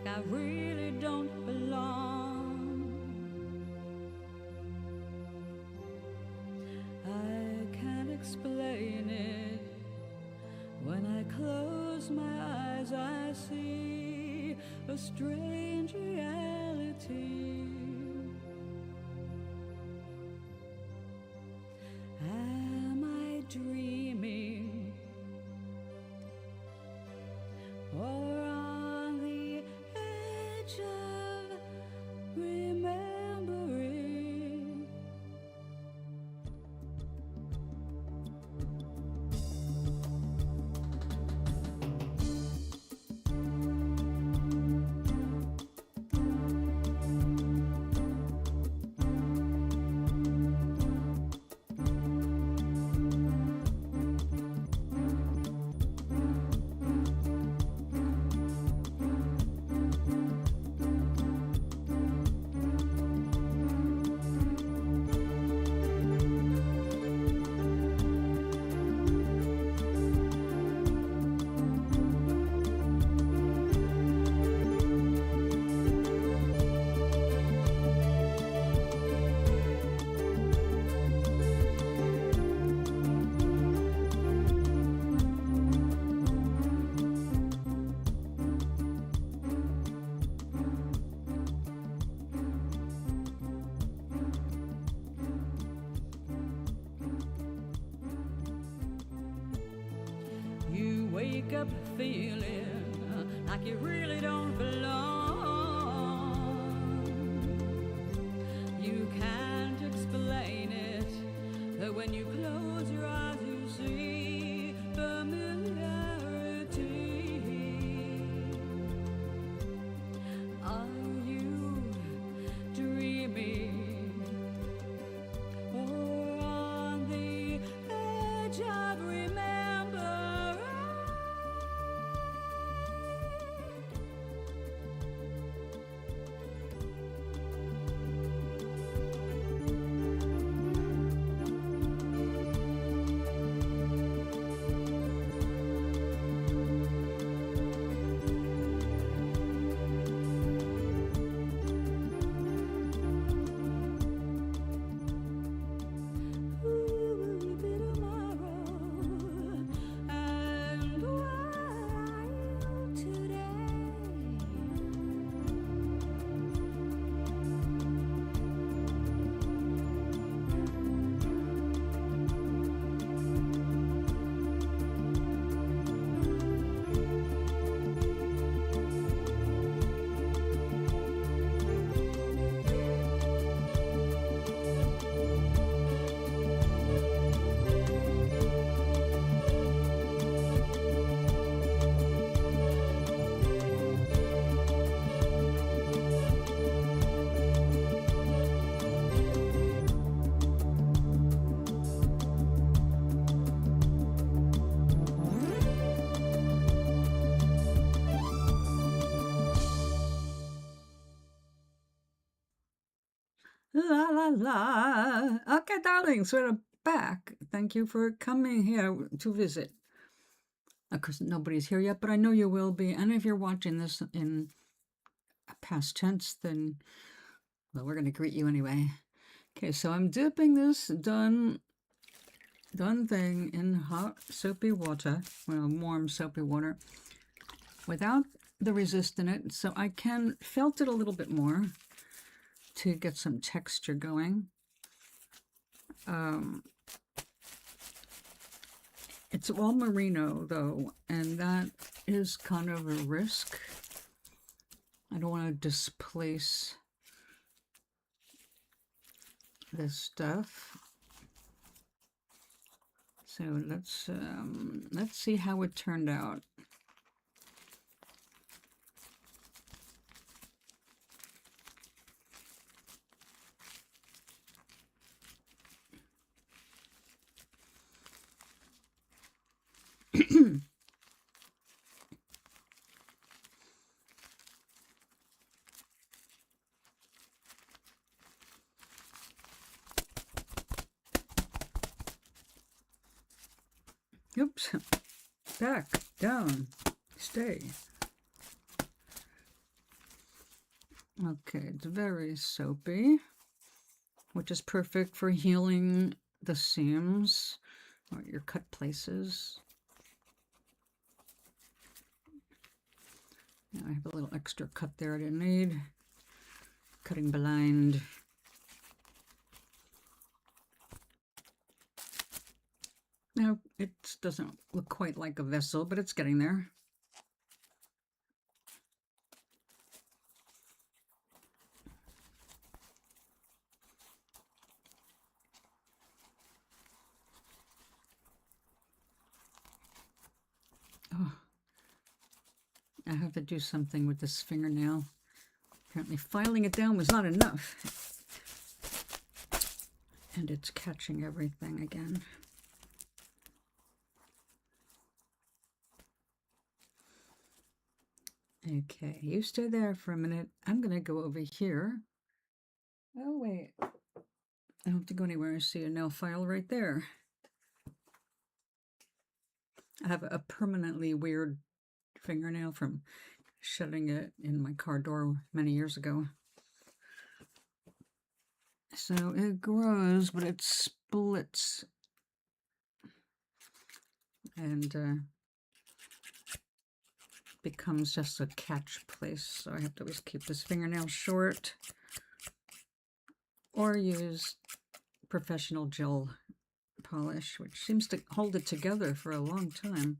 I really don't belong. I can't explain it. When I close my eyes, I see a strange reality. Am I dreaming? Or on the edge of remembering? You wake up feeling like you really don't belong. You can't explain it, but when you close your eyes you see familiarity. Are you dreaming? Or on the edge of remembering? Who will you be tomorrow? And what are you today? La la la. Okay, darlings, we're back. Thank you for coming here to visit. Of course, nobody's here yet, but I know you will be. And if you're watching this in past tense, then, well, we're going to greet you anyway. Okay, so I'm dipping this done thing in hot soapy water, well, warm soapy water, without the resist in it, so I can felt it a little bit more to get some texture going. It's all merino though, and that is kind of a risk. I don't want to displace this stuff. So let's see how it turned out. Oops, back, down, stay. Okay, it's very soapy, which is perfect for healing the seams or your cut places. Now I have a little extra cut there I didn't need. Cutting blind. Now, it doesn't look quite like a vessel, but it's getting there. Oh, I have to do something with this fingernail. Apparently filing it down was not enough. And it's catching everything again. Okay, you stay there for a minute. I'm going to go over here. Oh, wait. I don't have to go anywhere. I see a nail file right there. I have a permanently weird fingernail from shutting it in my car door many years ago. So it grows, but it splits. And becomes just a catch place. So I have to always keep this fingernail short or use professional gel polish, which seems to hold it together for a long time.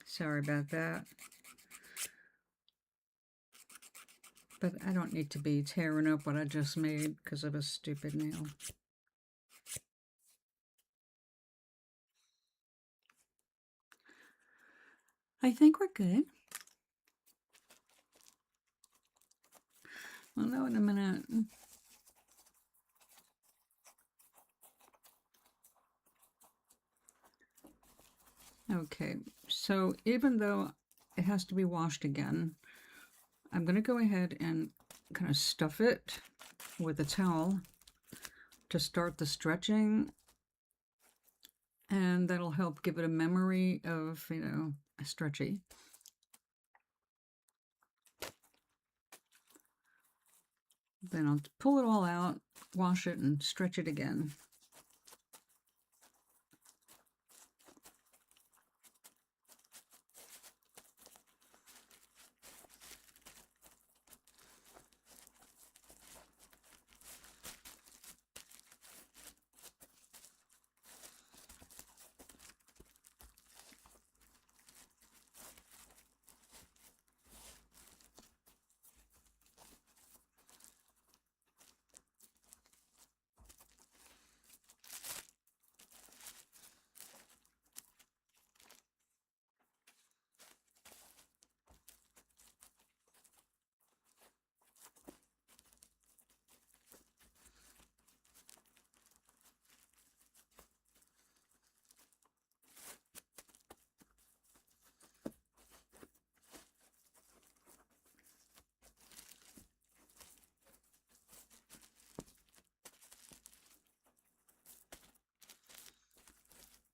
Sorry about that. But I don't need to be tearing up what I just made because of a stupid nail. I think we're good. Well, no, in a minute. Okay, so even though it has to be washed again, I'm going to go ahead and kind of stuff it with a towel to start the stretching, and that'll help give it a memory of, you know, stretchy. Then I'll pull it all out, wash it, and stretch it again.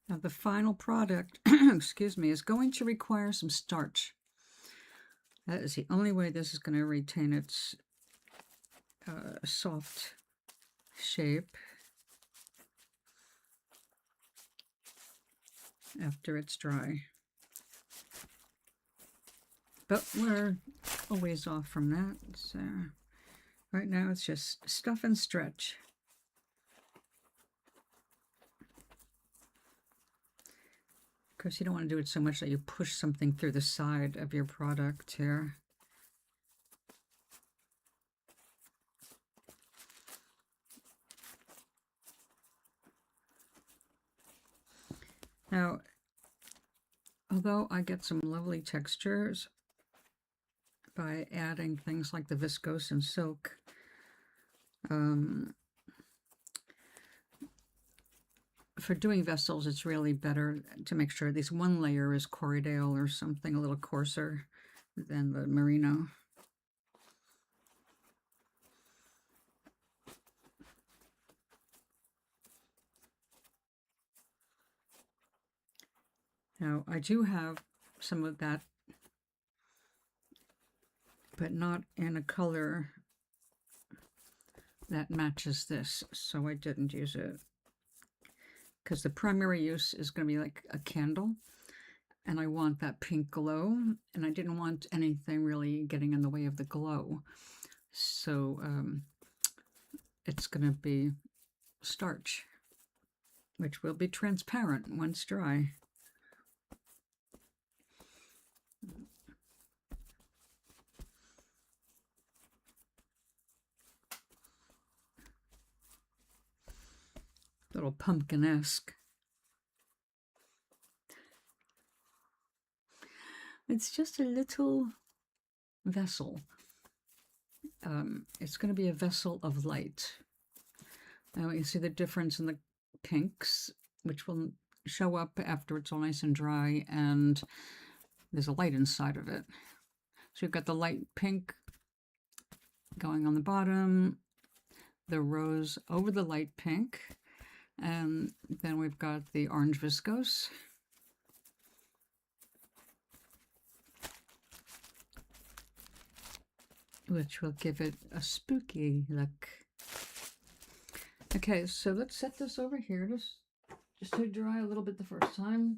Now the final product, excuse me, is going to require some starch. That is the only way this is going to retain its soft shape after it's dry. But we're a ways off from that, so right now it's just stuff and stretch. Of course, you don't want to do it so much that you push something through the side of your product here. Now, although I get some lovely textures by adding things like the viscose and silk, for doing vessels, it's really better to make sure at least one layer is Corriedale or something a little coarser than the merino. Now, I do have some of that, but not in a color that matches this, so I didn't use it. Because the primary use is going to be like a candle, and I want that pink glow, and I didn't want anything really getting in the way of the glow. So it's going to be starch, which will be transparent once dry. Little pumpkin-esque. It's just a little vessel. It's going to be a vessel of light. Now you see the difference in the pinks, which will show up after it's all nice and dry, and there's a light inside of it. So you've got the light pink going on the bottom, the rose over the light pink, and then we've got the orange viscose. Which will give it a spooky look. Okay, so let's set this over here just to dry a little bit the first time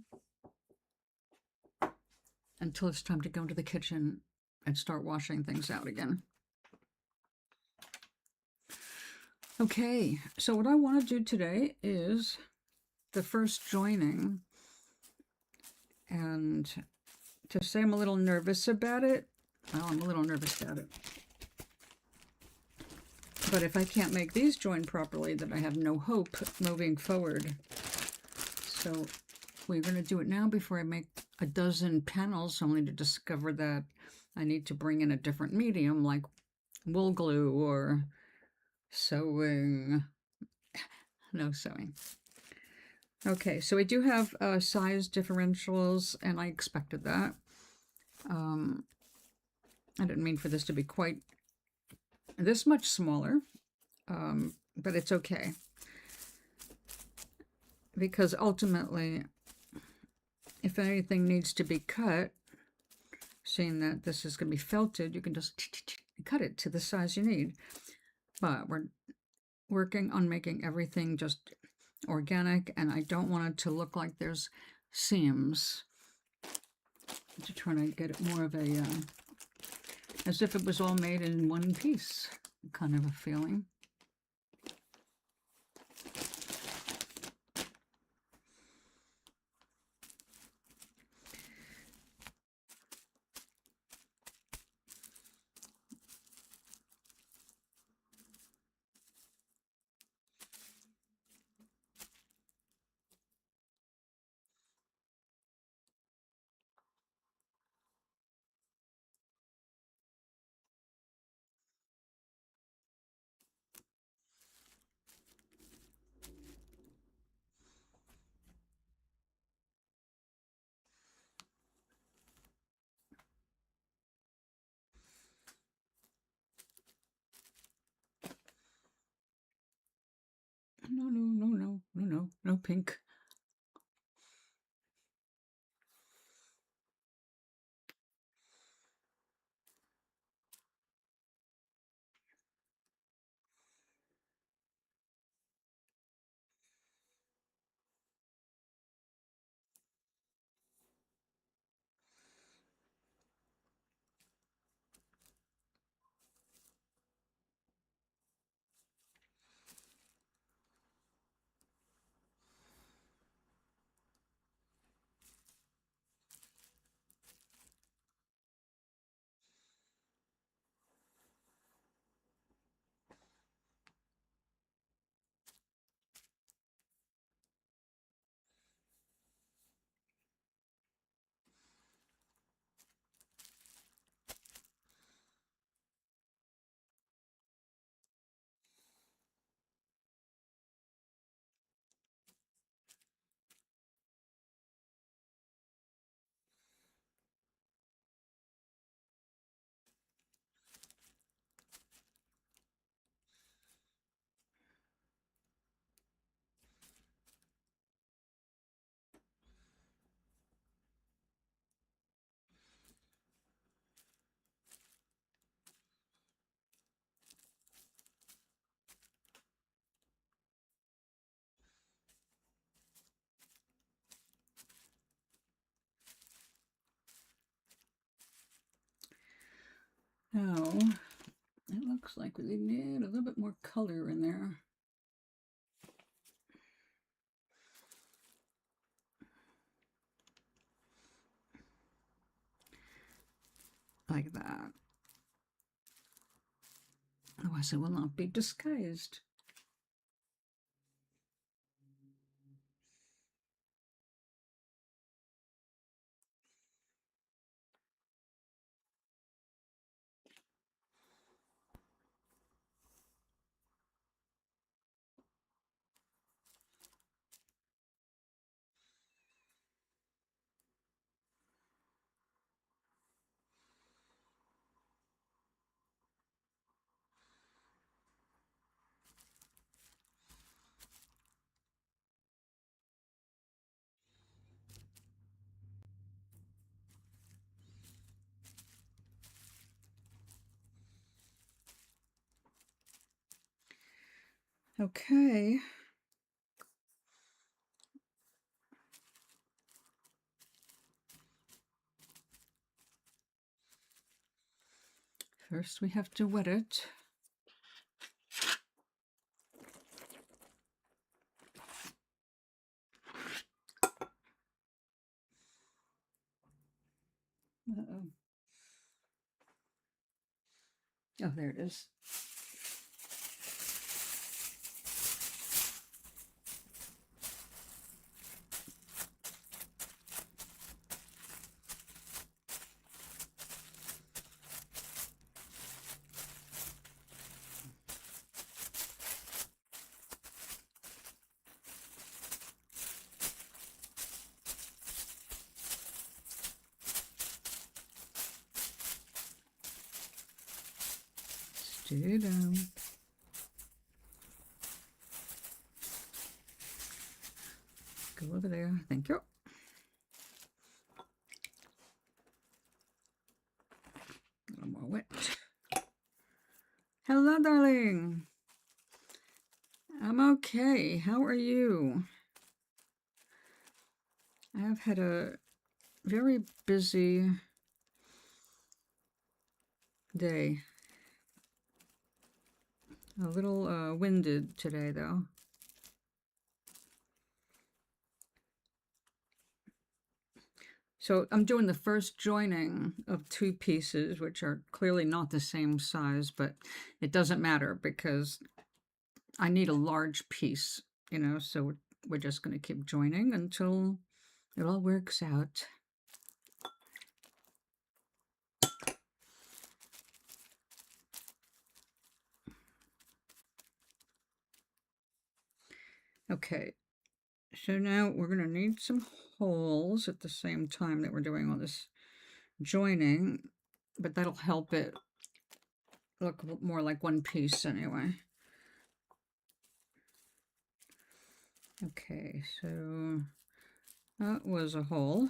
until it's time to go into the kitchen and start washing things out again. Okay, so what I want to do today is the first joining, and to say I'm a little nervous about it, well, I'm a little nervous about it. But if I can't make these join properly, then I have no hope moving forward. So we're going to do it now before I make a dozen panels, only to discover that I need to bring in a different medium like wool glue or sewing. No sewing. Okay, so we do have size differentials, and I expected that. I didn't mean for this to be quite this much smaller, but it's okay. Because ultimately, if anything needs to be cut, seeing that this is going to be felted, you can just cut it to the size you need. But we're working on making everything just organic, and I don't want it to look like there's seams. To try to get it more of a, as if it was all made in one piece kind of a feeling. No pink. Now, it looks like we need a little bit more color in there. Like that. Otherwise it will not be disguised. Okay. First we have to wet it. Uh-oh. Oh, there it is. Stay down. Go over there. Thank you. A little more wet. Hello, darling. I'm okay. How are you? I have had a very busy day. A little winded today, though. So I'm doing the first joining of two pieces, which are clearly not the same size, but it doesn't matter because I need a large piece, you know, so we're just going to keep joining until it all works out. Okay, so now we're going to need some holes at the same time that we're doing all this joining, but that'll help it look more like one piece anyway. Okay, so that was a hole.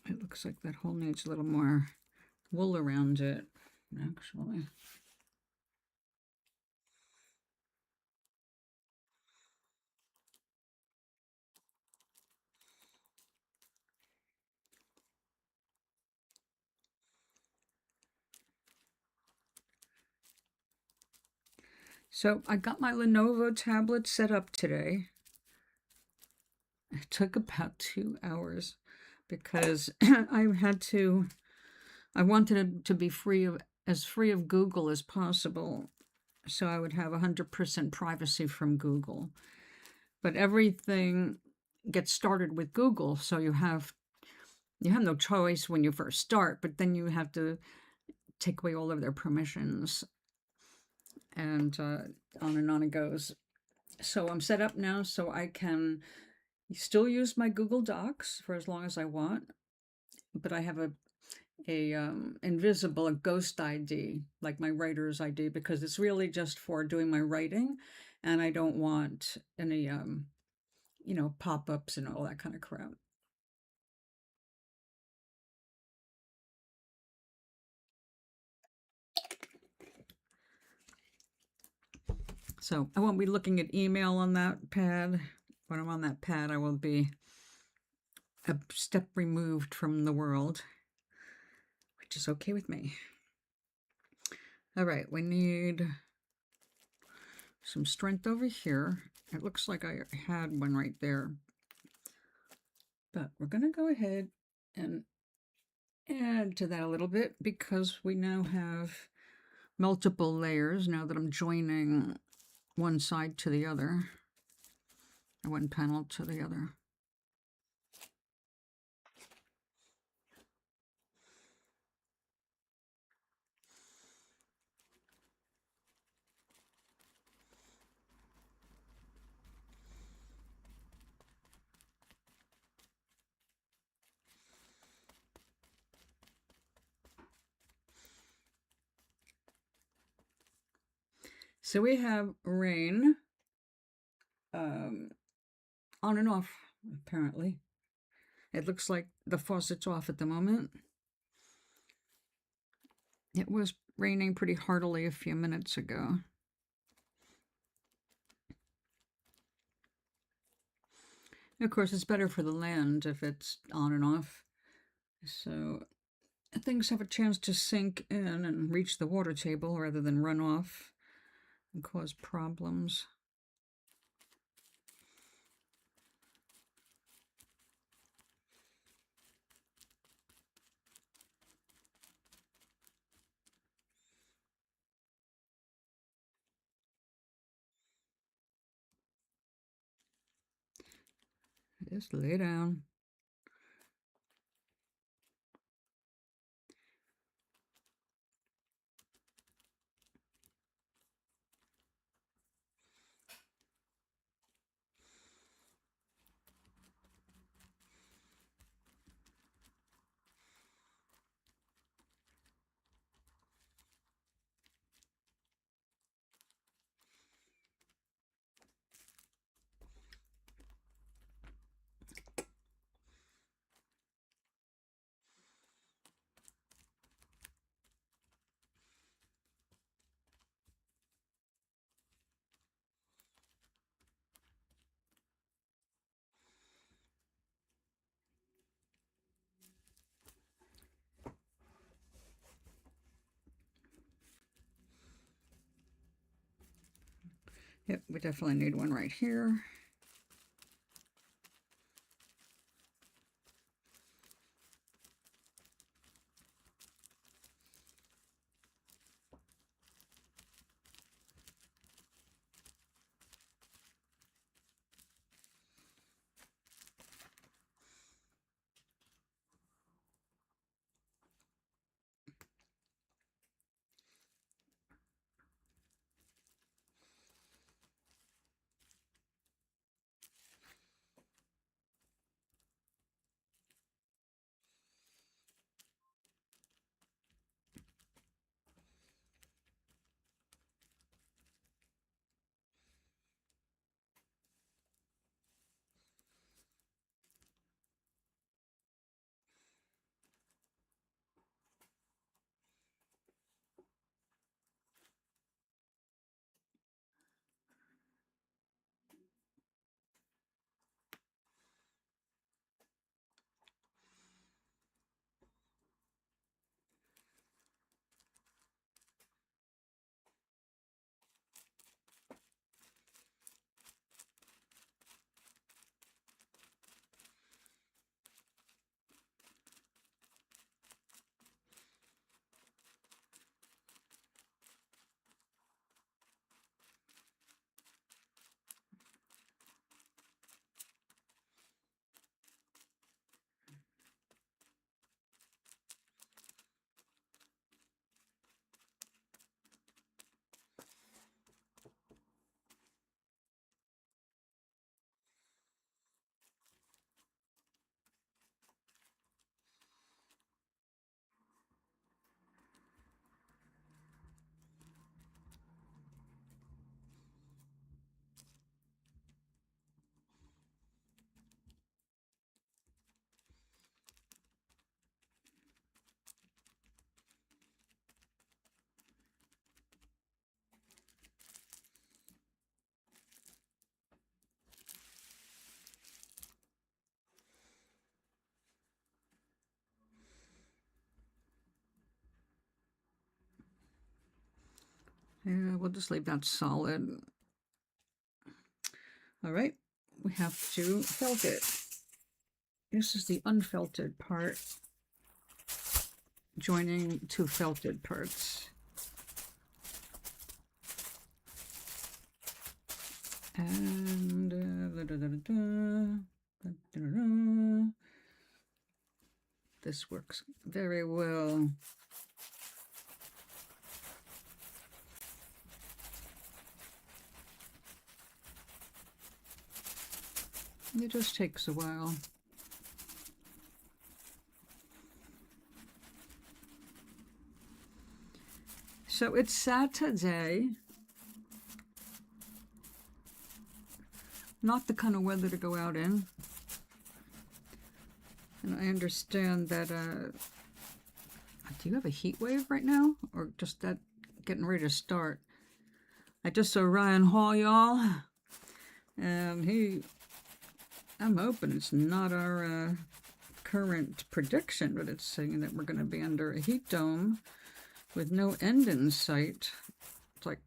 It looks like that hole needs a little more wool around it, actually. So I got my Lenovo tablet set up today. It took about 2 hours because I wanted it to be as free of Google as possible, so I would have 100% privacy from Google. But everything gets started with Google, so you have no choice when you first start, but then you have to take away all of their permissions, and on it goes. So I'm set up now so I can still use my Google Docs for as long as I want, but I have a invisible, a ghost ID, like my writer's ID, because it's really just for doing my writing, and I don't want any pop-ups and all that kind of crap. So I won't be looking at email on that pad. When I'm on that pad, I will be a step removed from the world, which is okay with me. All right, we need some strength over here. It looks like I had one right there, but we're going to go ahead and add to that a little bit because we now have multiple layers now that I'm joining one side to the other, or one panel to the other. So we have rain on and off, apparently. It looks like the faucet's off at the moment. It was raining pretty heartily a few minutes ago. Of course, it's better for the land if it's on and off. So things have a chance to sink in and reach the water table rather than run off and cause problems. Just lay down. Yep, we definitely need one right here. Yeah, we'll just leave that solid. All right, we have to felt it. This is the unfelted part, joining two felted parts. And this works very well. It just takes a while. So it's Saturday. Not the kind of weather to go out in. And I understand that, do you have a heat wave right now? Or just that getting ready to start? I just saw Ryan Hall, y'all. And I'm hoping it's not our current prediction, but it's saying that we're going to be under a heat dome with no end in sight. It's like,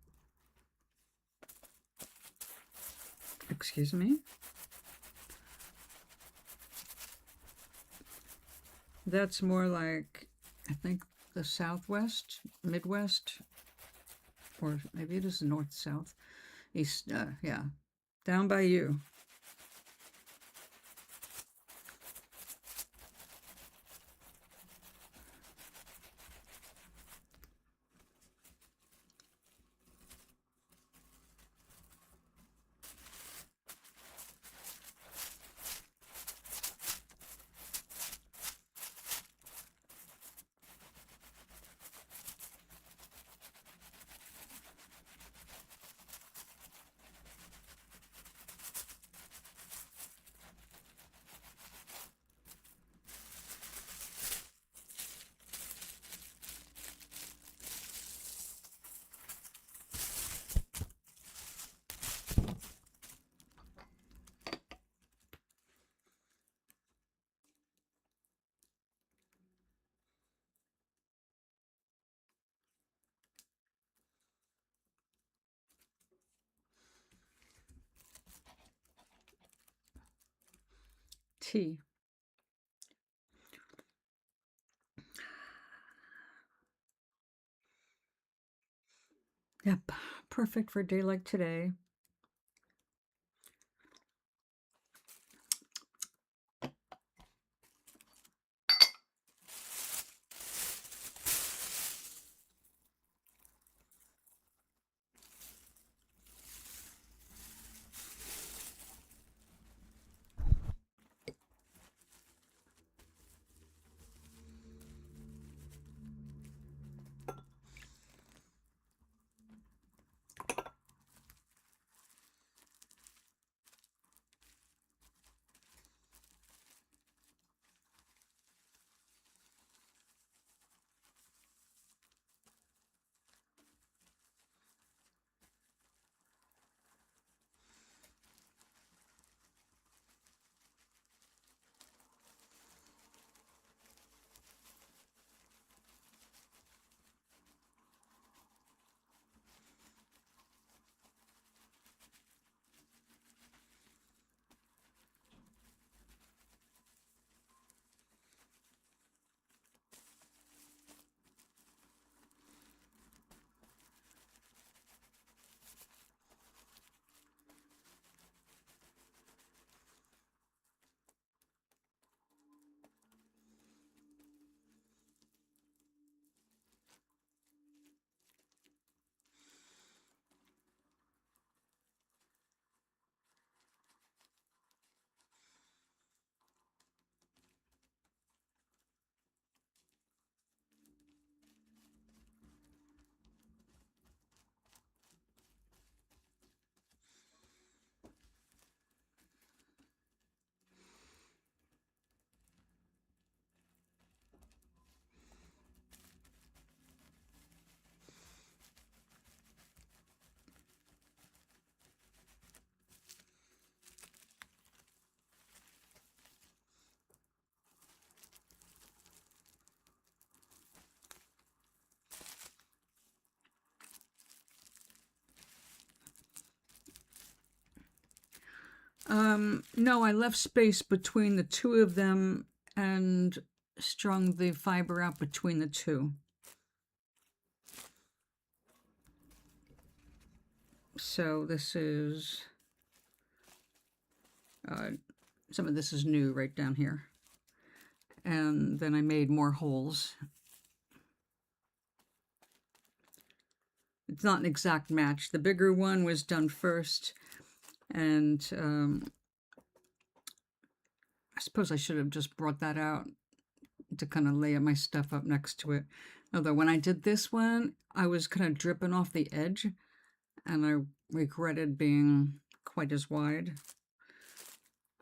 excuse me? That's more like, I think, the Southwest, Midwest, or maybe it is the North, South, East, yeah, down by you. Tea. Yep, perfect for a day like today. No, I left space between the two of them and strung the fiber out between the two. So this is, some of this is new right down here. And then I made more holes. It's not an exact match. The bigger one was done first, and I suppose I should have just brought that out to kind of lay my stuff up next to it. Although when I did this one, I was kind of dripping off the edge, and I regretted being quite as wide.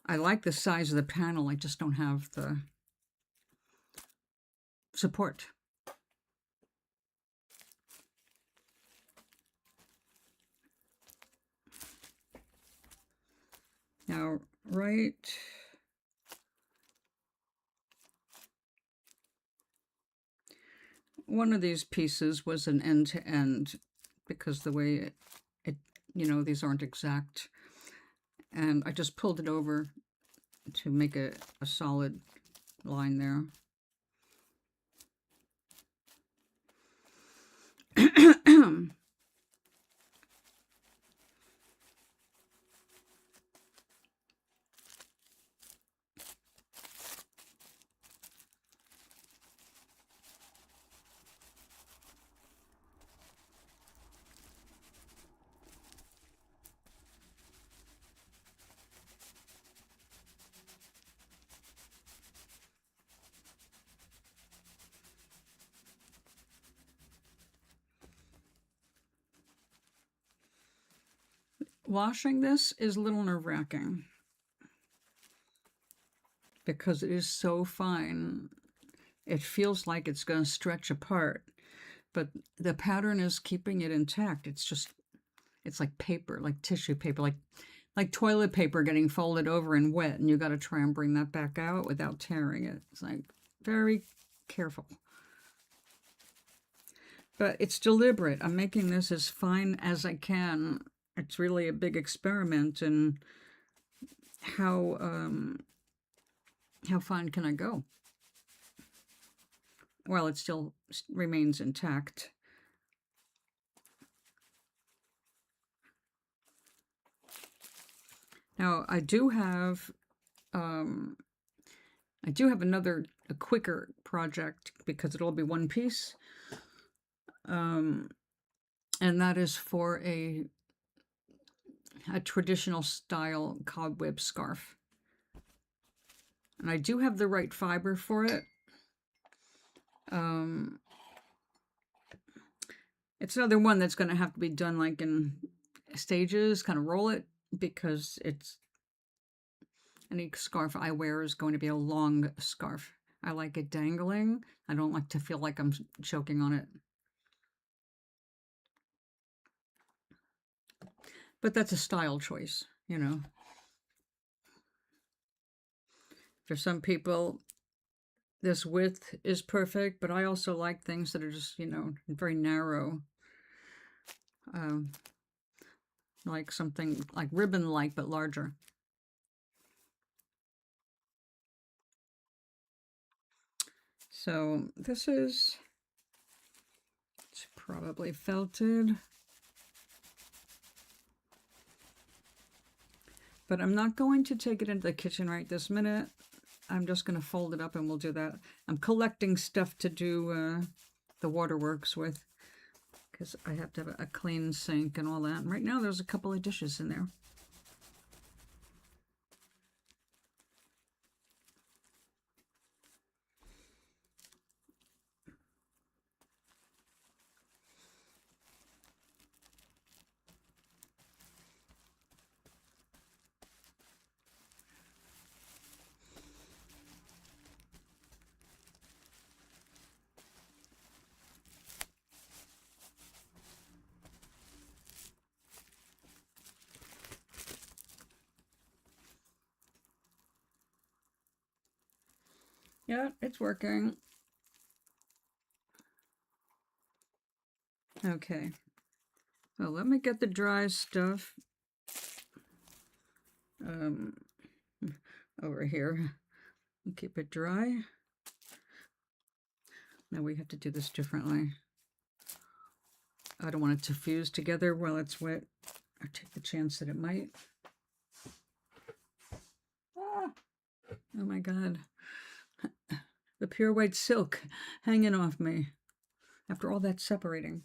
I like the size of the panel, I just don't have the support. Now, one of these pieces was an end-to-end because the way it, these aren't exact. And I just pulled it over to make a solid line there. Washing this is a little nerve-wracking because it is so fine. It feels like it's going to stretch apart, but the pattern is keeping it intact. It's like paper, like tissue paper, like toilet paper getting folded over and wet, and you got to try and bring that back out without tearing it. It's like very careful. But it's deliberate. I'm making this as fine as I can. It's really a big experiment in how fine can I go? Well, it still remains intact. Now, I do have another, a quicker project because it'll be one piece. And that is for a traditional style cobweb scarf. And I do have the right fiber for it. It's another one that's going to have to be done like in stages, kind of roll it, because any scarf I wear is going to be a long scarf. I like it dangling. I don't like to feel like I'm choking on it. But that's a style choice, For some people, this width is perfect, but I also like things that are just, very narrow. Like something like ribbon-like, but larger. So this is, it's probably felted. But I'm not going to take it into the kitchen right this minute. I'm just going to fold it up and we'll do that. I'm collecting stuff to do the waterworks with, because I have to have a clean sink and all that. And right now there's a couple of dishes in there. Yeah, it's working. Okay. So let me get the dry stuff over here. Keep it dry. Now we have to do this differently. I don't want it to fuse together while it's wet. I take the chance that it might. Ah, oh my God. The pure white silk hanging off me after all that separating.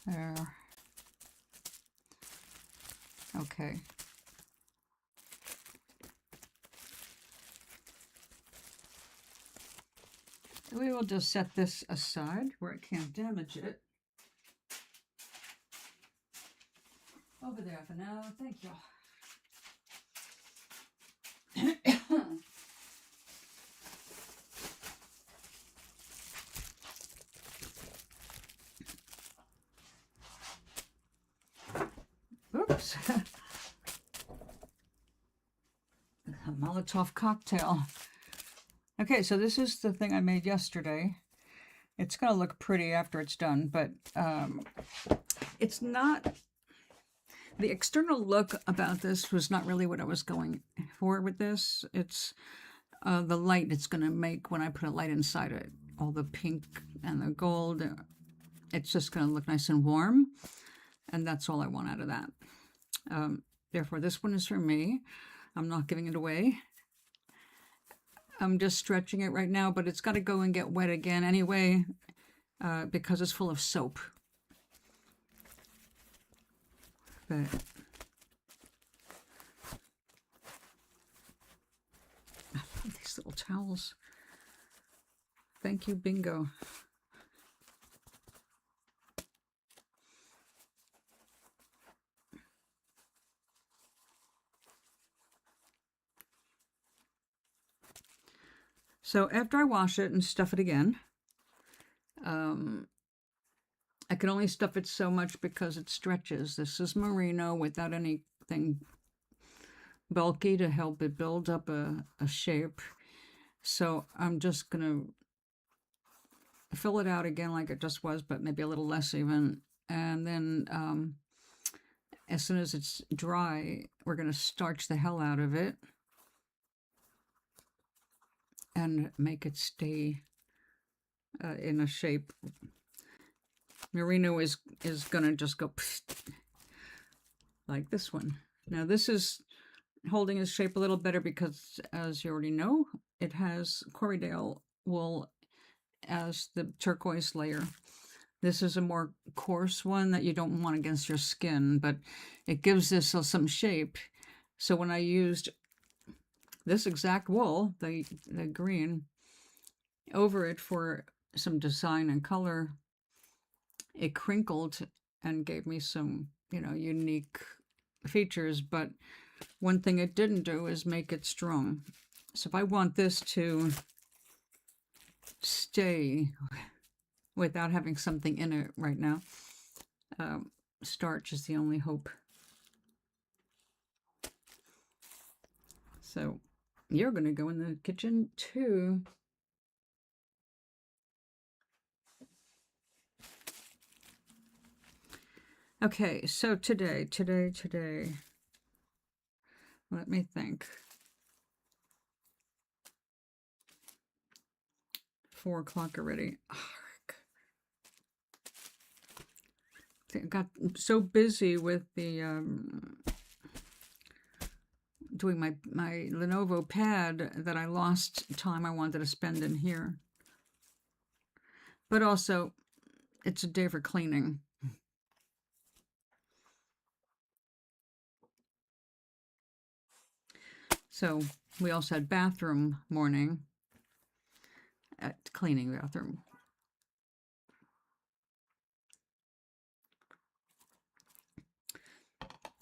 There. Okay. We will just set this aside where it can't damage it. Over there for now. Thank you. Oops. A Molotov cocktail. Okay, so this is the thing I made yesterday. It's going to look pretty after it's done, but it's not... The external look about this was not really what I was going for with this. It's the light it's going to make when I put a light inside it. All the pink and the gold. It's just going to look nice and warm. And that's all I want out of that. Therefore, this one is for me. I'm not giving it away. I'm just stretching it right now, but it's got to go and get wet again anyway, because it's full of soap. But I love these little towels. Thank you, Bingo. So after I wash it and stuff it again, I can only stuff it so much because it stretches. This is merino without anything bulky to help it build up a shape. So I'm just going to fill it out again like it just was, but maybe a little less even. And then as soon as it's dry, we're going to starch the hell out of it and make it stay in a shape. Merino is going to just go like this one. Now this is holding its shape a little better because, as you already know, it has Corriedale wool as the turquoise layer. This is a more coarse one that you don't want against your skin, but it gives this some shape. So when I used this exact wool, the green, over it for some design and color, it crinkled and gave me some, unique features. But one thing it didn't do is make it strong. So if I want this to stay without having something in it right now, starch is the only hope. So you're going to go in the kitchen too. Okay, so today, let me think. 4 o'clock already. I got so busy with the doing my Lenovo pad that I lost time I wanted to spend in here. But also, it's a day for cleaning. So we also had bathroom morning at cleaning bathroom.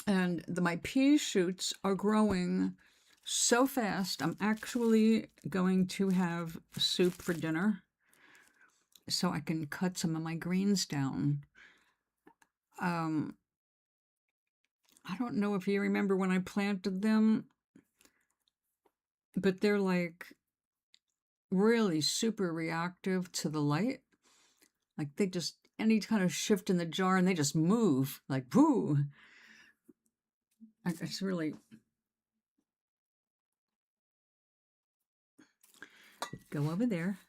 And my pea shoots are growing so fast. I'm actually going to have soup for dinner so I can cut some of my greens down. I don't know if you remember when I planted them, but they're like really super reactive to the light. Like they just, any kind of shift in the jar and they just move like, whoo. It's really, go over there.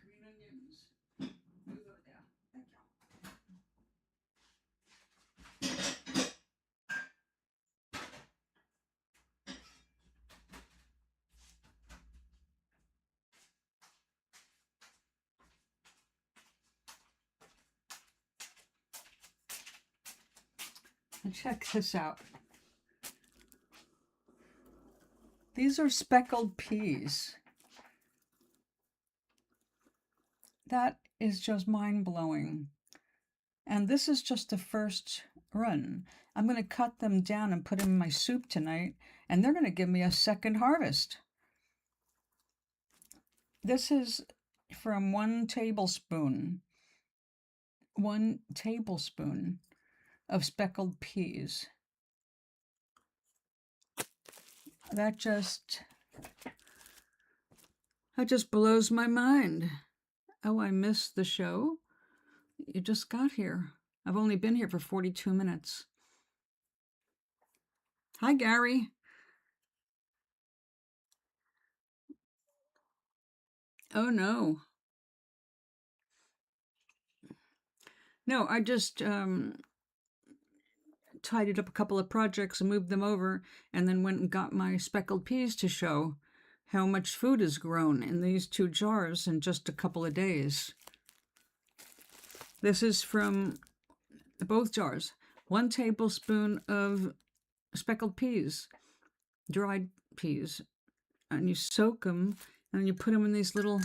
Green onions. Move over there. Thank you. And check this out. These are speckled peas. That is just mind-blowing. And this is just the first run. I'm going to cut them down and put them in my soup tonight, and they're going to give me a second harvest. This is from 1 tablespoon of speckled peas. That just blows my mind. Oh, I missed the show. You just got here. I've only been here for 42 minutes. Hi, Gary. Oh, no. No, I just tidied up a couple of projects and moved them over, and then went and got my speckled peas to show how much food is grown in these 2 jars in just a couple of days. This is from both jars. 1 tablespoon of speckled peas, dried peas, and you soak them, and you put them in these little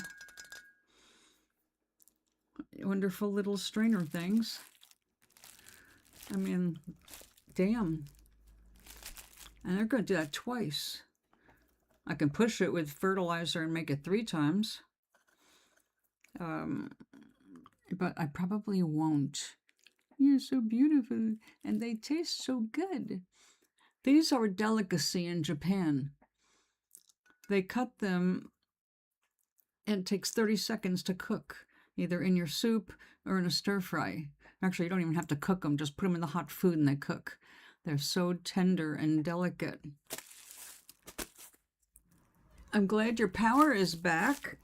wonderful little strainer things. I mean, damn. And they're going to do that twice. I can push it with fertilizer and make it 3 times. But I probably won't. You're so beautiful, and they taste so good. These are a delicacy in Japan. They cut them, and it takes 30 seconds to cook, either in your soup or in a stir fry. Actually, you don't even have to cook them, just put them in the hot food and they cook. They're so tender and delicate. I'm glad your power is back.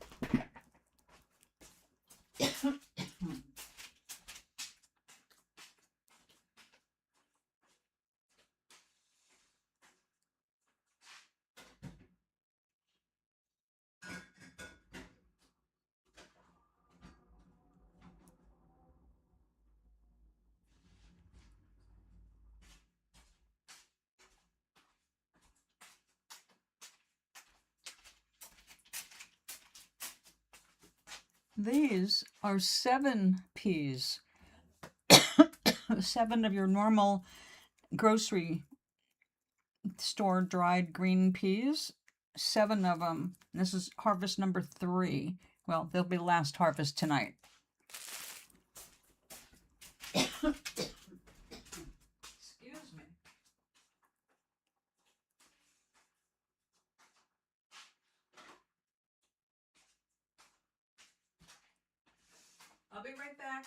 These are 7 peas. 7 of your normal grocery store dried green peas. 7 of them. This is harvest number 3. Well, they'll be last harvest tonight. Excuse me. I'll be right back.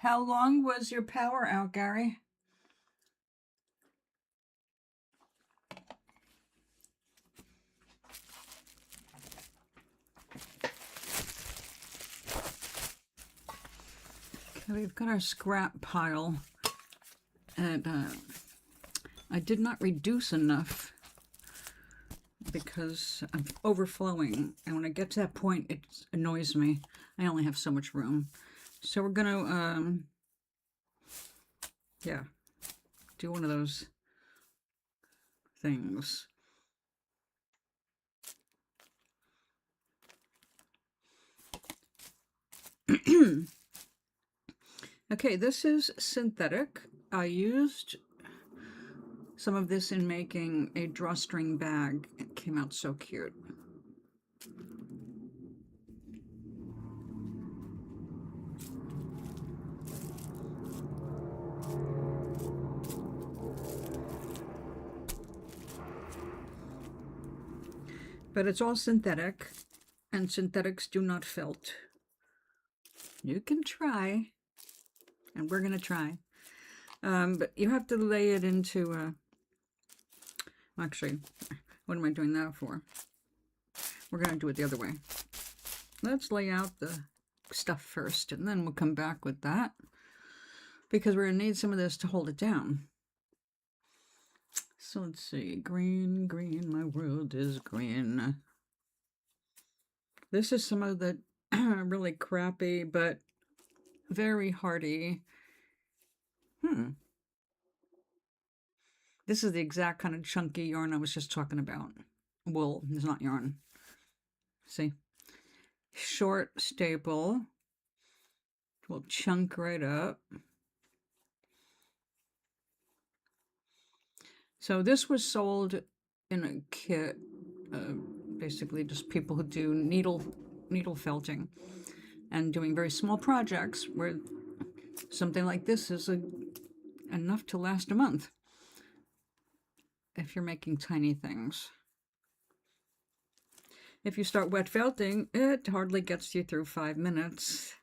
How long was your power out, Gary? Okay, we've got our scrap pile, and I did not reduce enough because I'm overflowing, and when I get to that point, it annoys me. I only have so much room. So we're gonna, yeah, do one of those things. Okay, this is synthetic. I used some of this in making a drawstring bag. It came out so cute. But it's all synthetic, and synthetics do not felt. You can try, and we're going to try. But you have to lay it into, actually, what am I doing that for? We're going to do it the other way. Let's lay out the stuff first, and then we'll come back with that, because we're going to need some of this to hold it down. So let's see, green, green, my world is green. This is some of the really crappy, but very hardy. This is the exact kind of chunky yarn I was just talking about. Wool is not yarn. See? Short staple. Will chunk right up. So this was sold in a kit, basically just people who do needle felting and doing very small projects where something like this is enough to last a month if you're making tiny things. If you start wet felting, it hardly gets you through 5 minutes.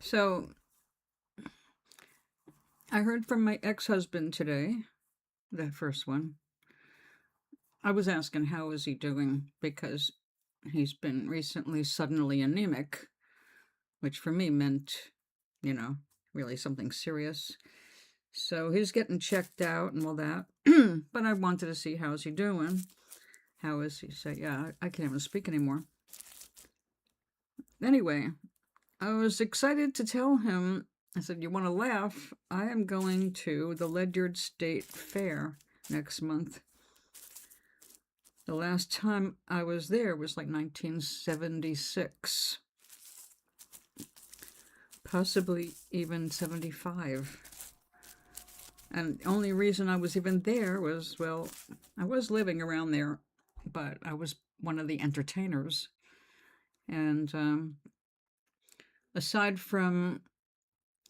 So, I heard from my ex-husband today, the first one. I was asking how is he doing, because he's been recently suddenly anemic, which for me meant, you know, really something serious. So he's getting checked out and all that. But I wanted to see how's he doing. How is he? Say, yeah, I can't even speak anymore. Anyway, I was excited to tell him, I said, you want to laugh? I am going to the Ledyard State Fair next month. The last time I was there was like 1976. Possibly even 75. And the only reason I was even there was, well, I was living around there, but I was one of the entertainers. And aside from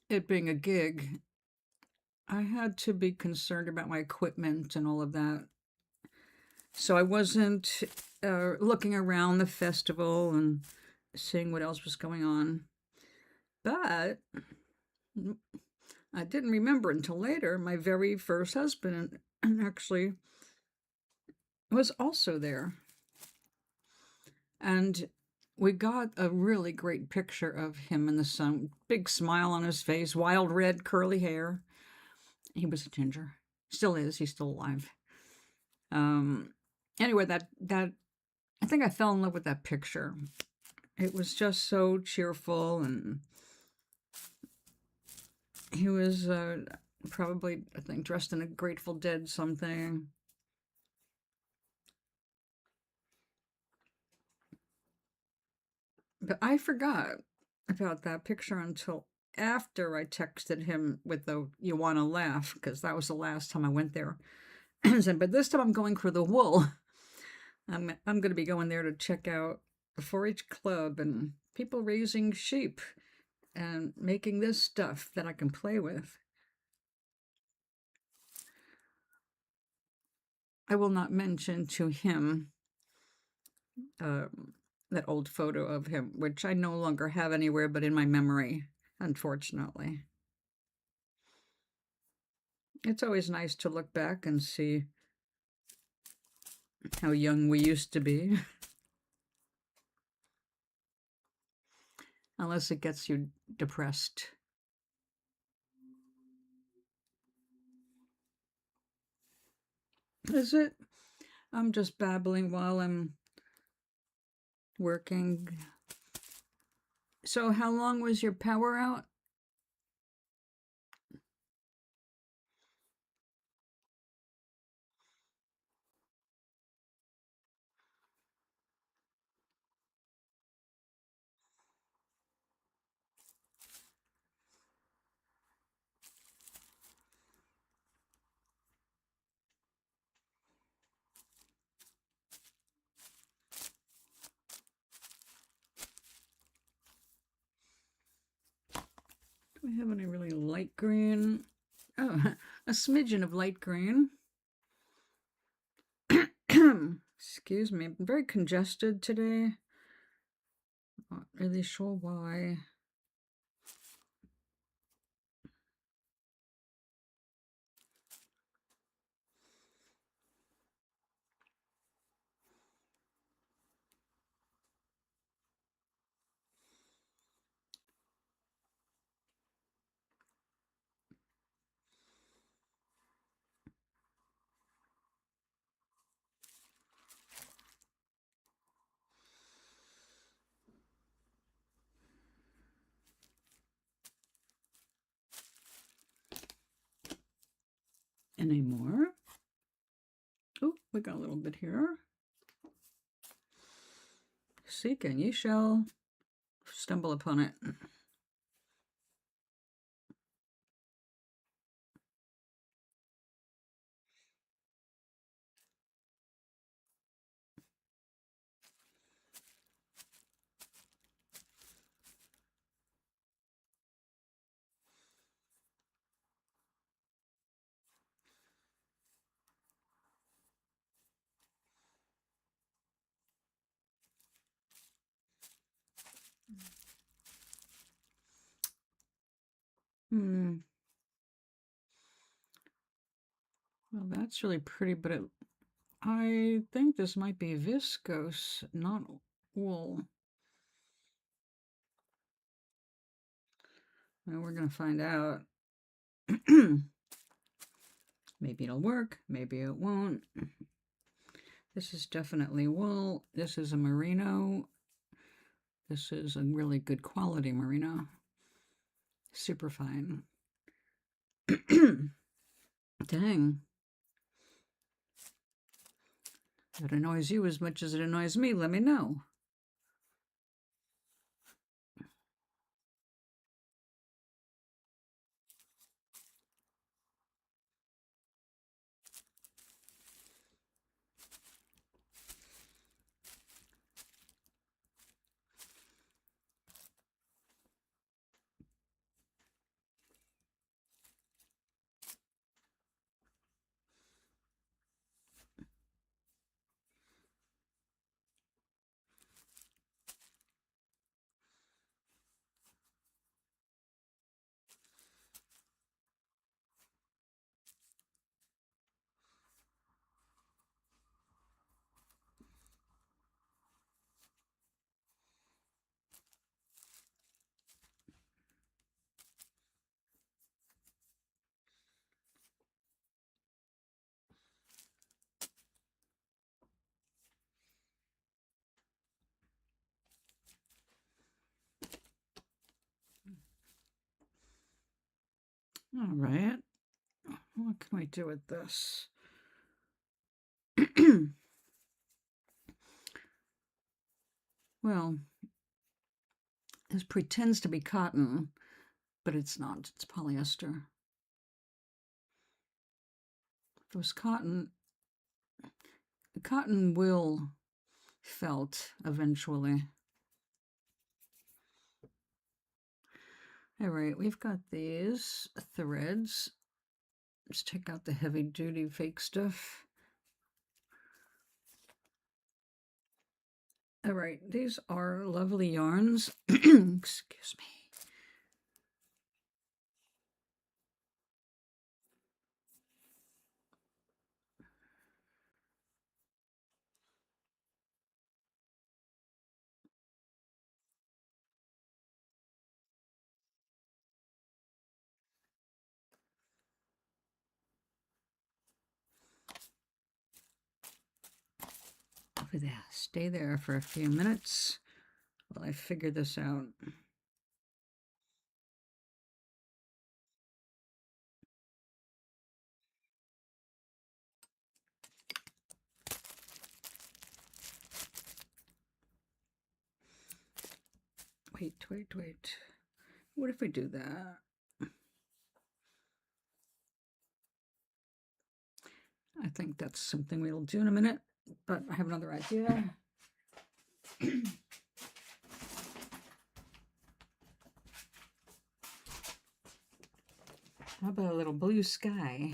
it being a gig, I had to be concerned about my equipment and all of that. So I wasn't looking around the festival and seeing what else was going on. But I didn't remember until later, my very first husband actually was also there. And we got a really great picture of him in the sun. Big smile on his face, wild red curly hair. He was a ginger. Still is. He's still alive. Anyway, that I think I fell in love with that picture. It was just so cheerful, and he was probably, I think, dressed in a Grateful Dead something. But I forgot about that picture until after I texted him with the "you want to laugh," because that was the last time I went there. But this time I'm going for the wool. I'm going to be going there to check out the 4-H club and people raising sheep and making this stuff that I can play with. I will not mention to him that old photo of him, which I no longer have anywhere but in my memory, unfortunately. It's always nice to look back and see how young we used to be. Unless it gets you depressed. Is it? I'm just babbling while I'm working. So how long was your power out? Do I have any really light green? Oh, a smidgen of light green. Excuse me, I'm very congested today. Not really sure why. Any more? Oh, we got a little bit here. Seek and ye shall stumble upon it. Well, that's really pretty, but I think this might be viscose, not wool. Well, we're going to find out. Maybe it'll work, maybe it won't. This is definitely wool. This is a merino. This is a really good quality merino. Super fine. Dang. If it annoys you as much as it annoys me, let me know. All right. What can we do with this? Well, this pretends to be cotton, but it's not. It's polyester. If it was cotton, the cotton will felt eventually. All right, we've got these threads. Let's check out the heavy-duty fake stuff. All right, these are lovely yarns. Excuse me. Over there. Stay there for a few minutes while I figure this out. Wait. What if we do that? I think that's something we'll do in a minute, but I have another idea. How about a little blue sky?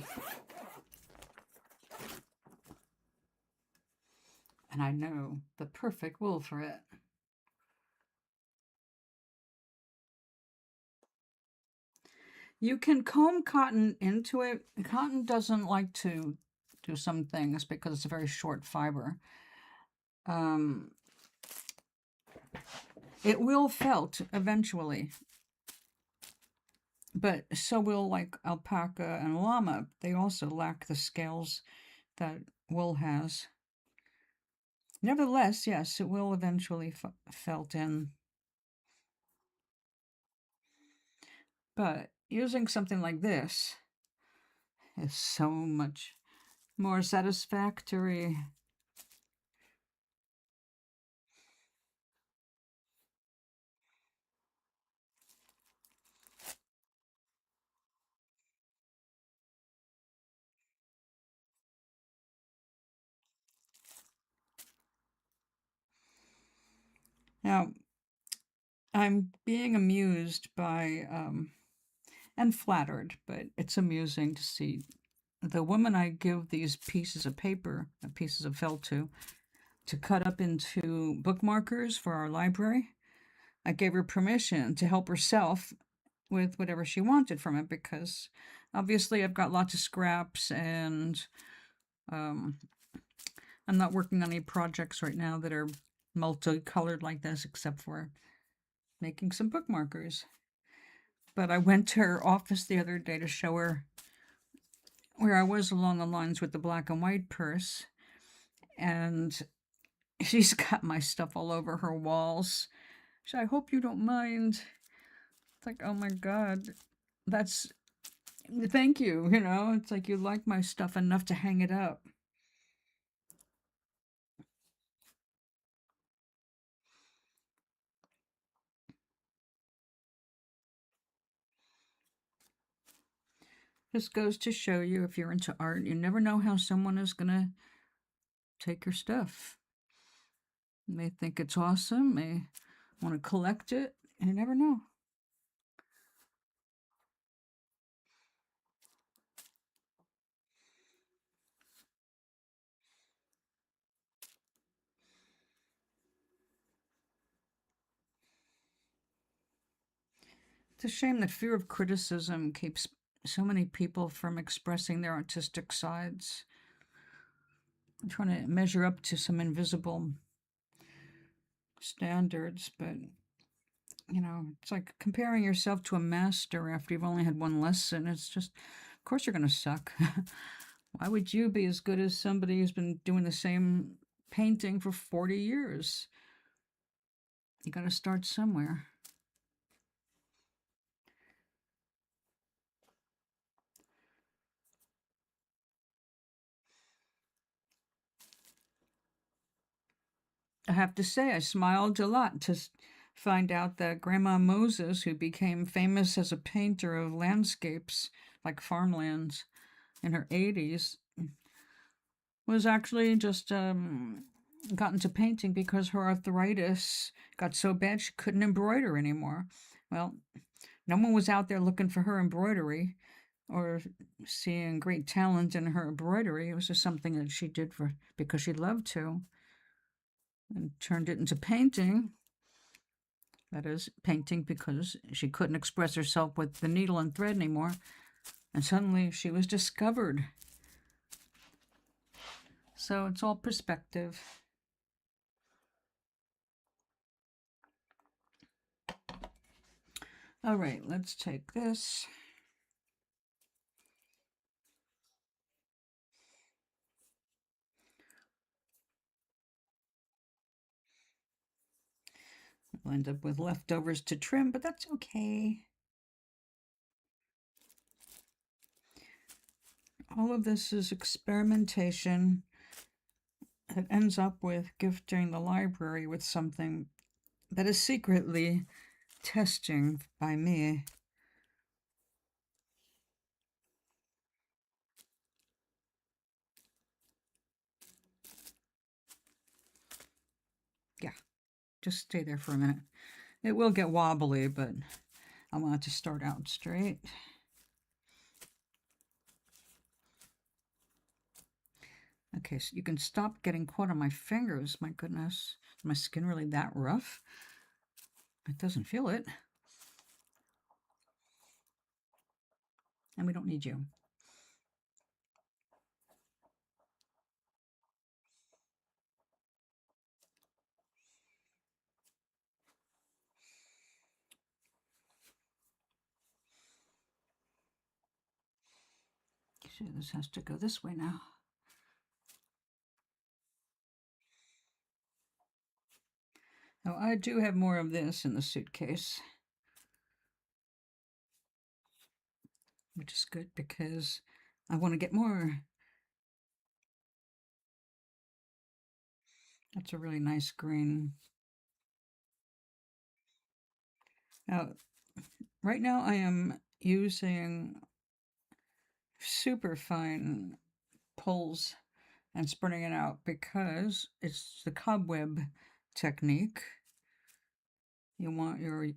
And I know the perfect wool for it. You can comb cotton into it. Cotton doesn't like to do some things because it's a very short fiber. It will felt eventually, but so will like alpaca and llama. They also lack the scales that wool has. Nevertheless, yes, it will eventually felt in. But using something like this is so much more satisfactory. Now, I'm being amused by, and flattered, but it's amusing to see the woman I give these pieces of paper, pieces of felt to cut up into bookmarkers for our library. I gave her permission to help herself with whatever she wanted from it because obviously I've got lots of scraps and I'm not working on any projects right now that are multicolored like this except for making some bookmarkers. But I went to her office the other day to show her where I was along the lines with the black and white purse, and she's got my stuff all over her walls. So I hope you don't mind. It's like, oh my God, that's thank you. You know, it's like you like my stuff enough to hang it up. This goes to show you if you're into art, you never know how someone is going to take your stuff. They think it's awesome, they want to collect it, and you never know. It's a shame that fear of criticism keeps so many people from expressing their artistic sides, trying to measure up to some invisible standards. But, you know, it's like comparing yourself to a master after you've only had one lesson. It's just, of course, you're going to suck. Why would you be as good as somebody who's been doing the same painting for 40 years? You got to start somewhere. I have to say, I smiled a lot to find out that Grandma Moses, who became famous as a painter of landscapes like farmlands in her 80s, was actually just got into painting because her arthritis got so bad she couldn't embroider anymore. Well, no one was out there looking for her embroidery or seeing great talent in her embroidery. It was just something that she did for because she loved to. and turned it into painting. That is, painting because she couldn't express herself with the needle and thread anymore. And suddenly she was discovered. So it's all perspective. All right, let's take this. We'll end up with leftovers to trim, but that's okay. All of this is experimentation. It ends up with gifting the library with something that is secretly testing by me. Yeah, just stay there for a minute. It will get wobbly, but I want it to start out straight. Okay, so you can stop getting caught on my fingers. My goodness, is my skin really that rough? It doesn't feel it. And we don't need you. So this has to go this way now. Now I do have more of this in the suitcase, which is good because I want to get more. That's a really nice green. Now, right now I am using super fine pulls and spreading it out because it's the cobweb technique. You want your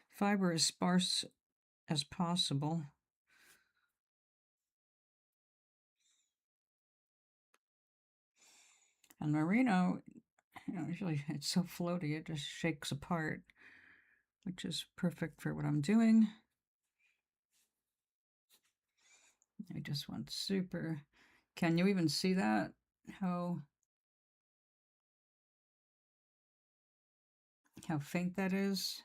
fiber as sparse as possible. And merino, usually it's so floaty, it just shakes apart, which is perfect for what I'm doing. I just want super. Can you even see that? How faint that is?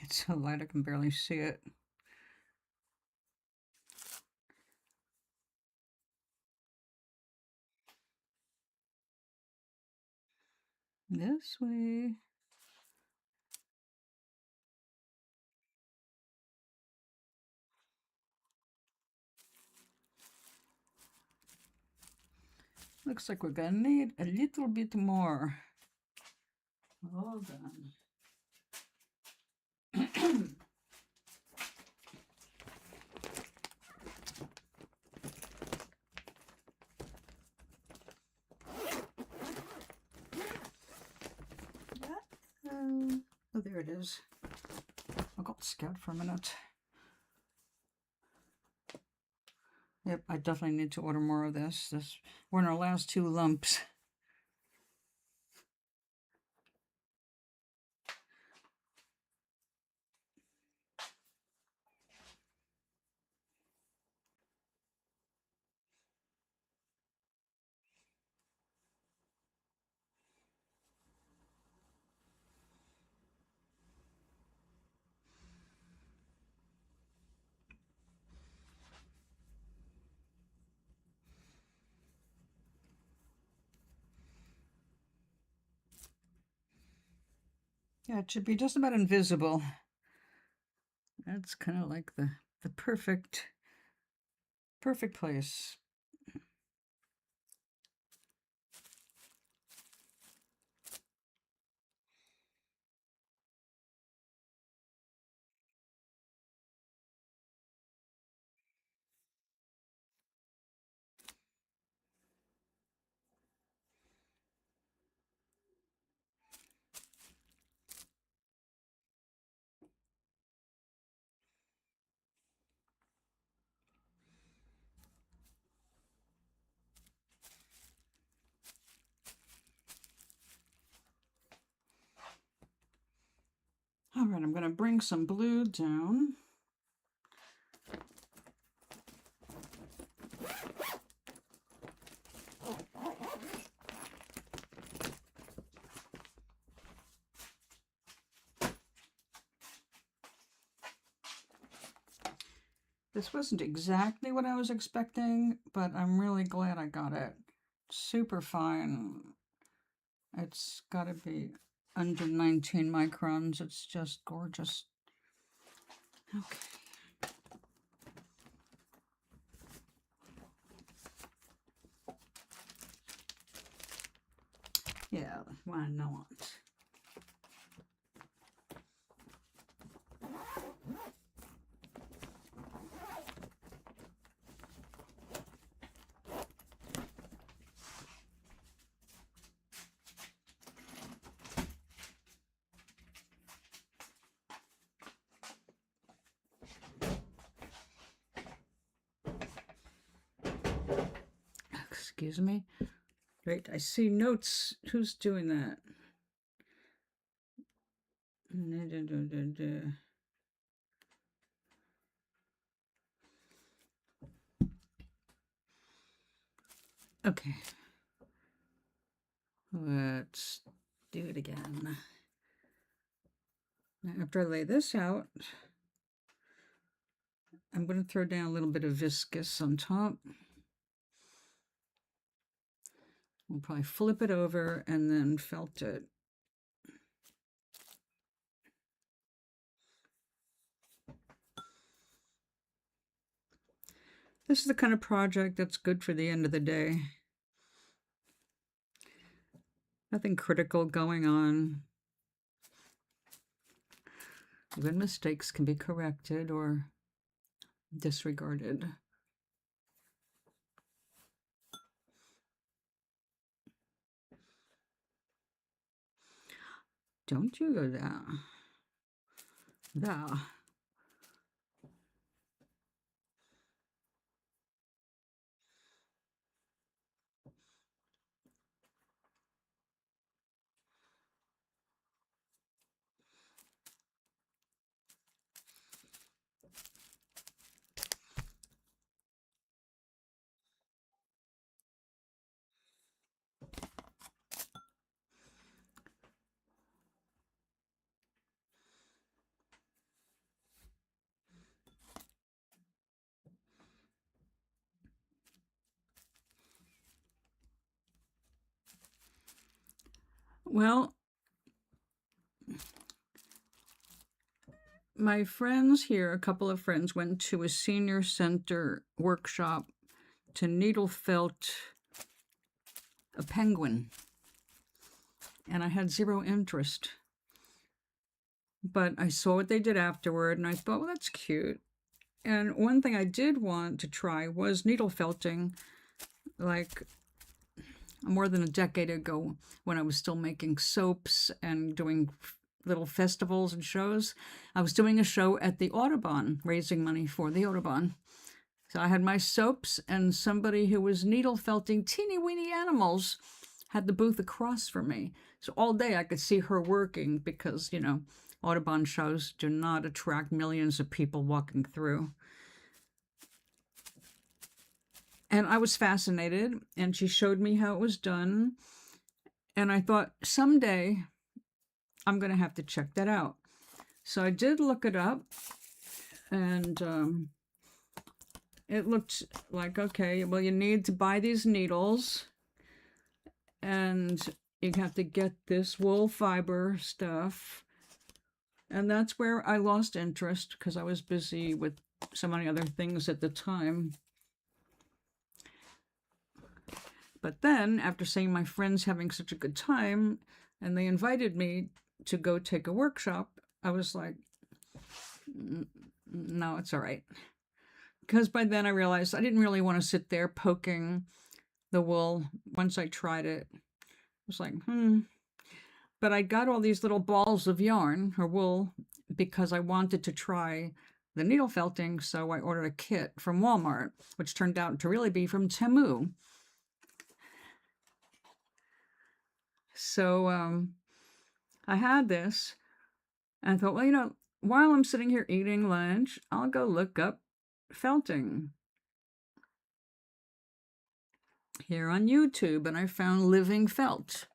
It's so light I can barely see it. This way. Looks like we're gonna need a little bit more. Hold on. Oh, there it is. I got scared for a minute. Yep, I definitely need to order more of this. We're in our last 2 lumps. Yeah, it should be just about invisible. That's kind of like the perfect place. All right, I'm going to bring some blue down. This wasn't exactly what I was expecting, but I'm really glad I got it. Super fine. It's got to be under 19 microns. It's just gorgeous. Okay. Yeah, why not? Excuse me. Right, I see notes. Who's doing that? Okay. Let's do it again. Now, after I lay this out, I'm going to throw down a little bit of viscous on top. We'll probably flip it over and then felt it. This is the kind of project that's good for the end of the day. Nothing critical going on. Even mistakes can be corrected or disregarded. Don't you go there. There. Well, my friends here, a couple of friends, went to a senior center workshop to needle felt a penguin. And I had zero interest. But I saw what they did afterward, and I thought, well, that's cute. And one thing I did want to try was needle felting, like more than a decade ago when I was still making soaps and doing little festivals and shows. I was doing a show at the Audubon, raising money for the Audubon. So I had my soaps, and somebody who was needle felting teeny weeny animals had the booth across from me. So all day I could see her working because, you know, Audubon shows do not attract millions of people walking through. And I was fascinated, and she showed me how it was done. And I thought, someday I'm going to have to check that out. So I did look it up, and it looked like, okay, well, you need to buy these needles, and you have to get this wool fiber stuff, And that's where I lost interest because I was busy with so many other things at the time. But then, after seeing my friends having such a good time, and they invited me to go take a workshop, I was like, no, it's all right. Because by then I realized I didn't really want to sit there poking the wool. Once I tried it, I was like, But I got all these little balls of yarn or wool because I wanted to try the needle felting, so I ordered a kit from Walmart, which turned out to really be from Temu. So I had this, and I thought, well, while I'm sitting here eating lunch, I'll go look up felting here on YouTube, and I found Living Felt.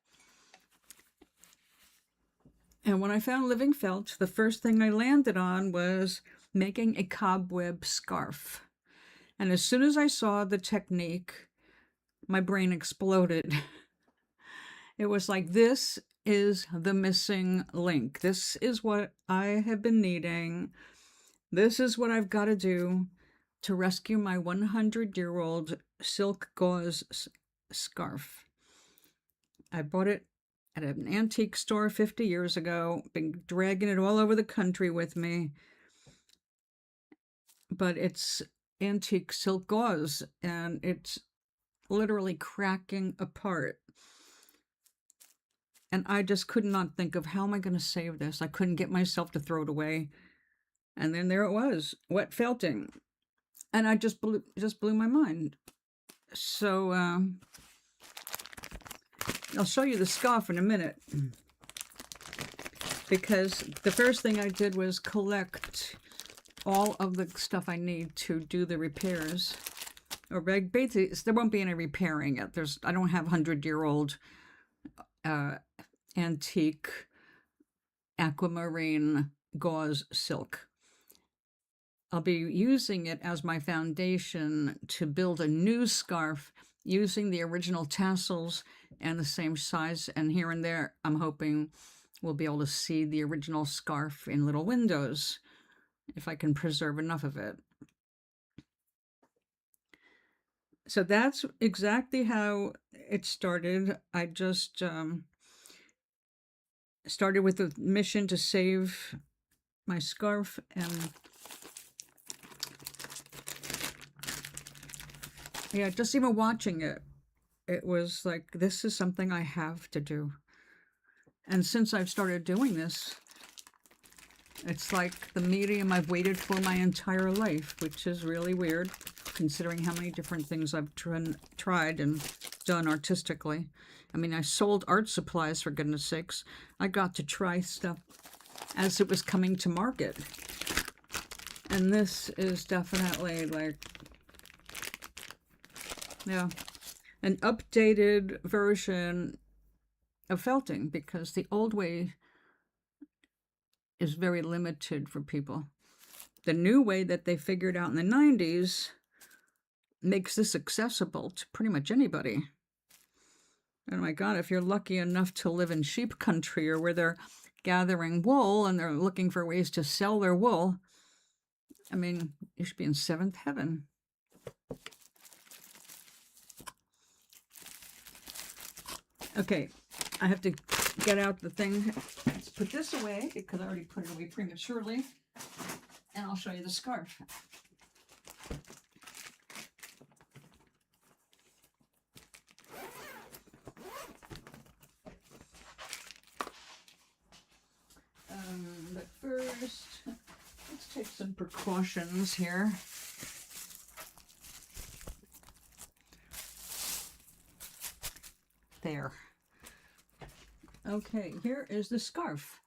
And when I found Living Felt, the first thing I landed on was making a cobweb scarf. And as soon as I saw the technique, my brain exploded. It was like, this is the missing link. This is what I have been needing. This is what I've got to do to rescue my 100-year-old silk gauze scarf. I bought it at an antique store 50 years ago, been dragging it all over the country with me. But it's antique silk gauze, and it's literally cracking apart. And I just could not think of, how am I going to save this? I couldn't get myself to throw it away. And then there it was, wet felting. And I just blew my mind. So I'll show you the scarf in a minute, because the first thing I did was collect all of the stuff I need to do the repairs. Or basically, there won't be any repairing it. I don't have 100-year-old antique aquamarine gauze silk. I'll be using it as my foundation to build a new scarf using the original tassels and the same size. And here and there, I'm hoping we'll be able to see the original scarf in little windows, if I can preserve enough of it. So that's exactly how it started. I just started with the mission to save my scarf, and yeah, just even watching it, it was like, this is something I have to do. And since I've started doing this, it's like the medium I've waited for my entire life, which is really weird, considering how many different things I've tried and done artistically. I mean, I sold art supplies, for goodness sakes. I got to try stuff as it was coming to market. And this is definitely like, yeah, an updated version of felting, because the old way is very limited for people. The new way that they figured out in the 90s makes this accessible to pretty much anybody. Oh my God, if you're lucky enough to live in sheep country, or where they're gathering wool and they're looking for ways to sell their wool, I mean, you should be in seventh heaven. Okay, I have to get out the thing. Let's put this away, because I already put it away prematurely. And I'll show you the scarf. But first, let's take some precautions here. There. Okay, here is the scarf.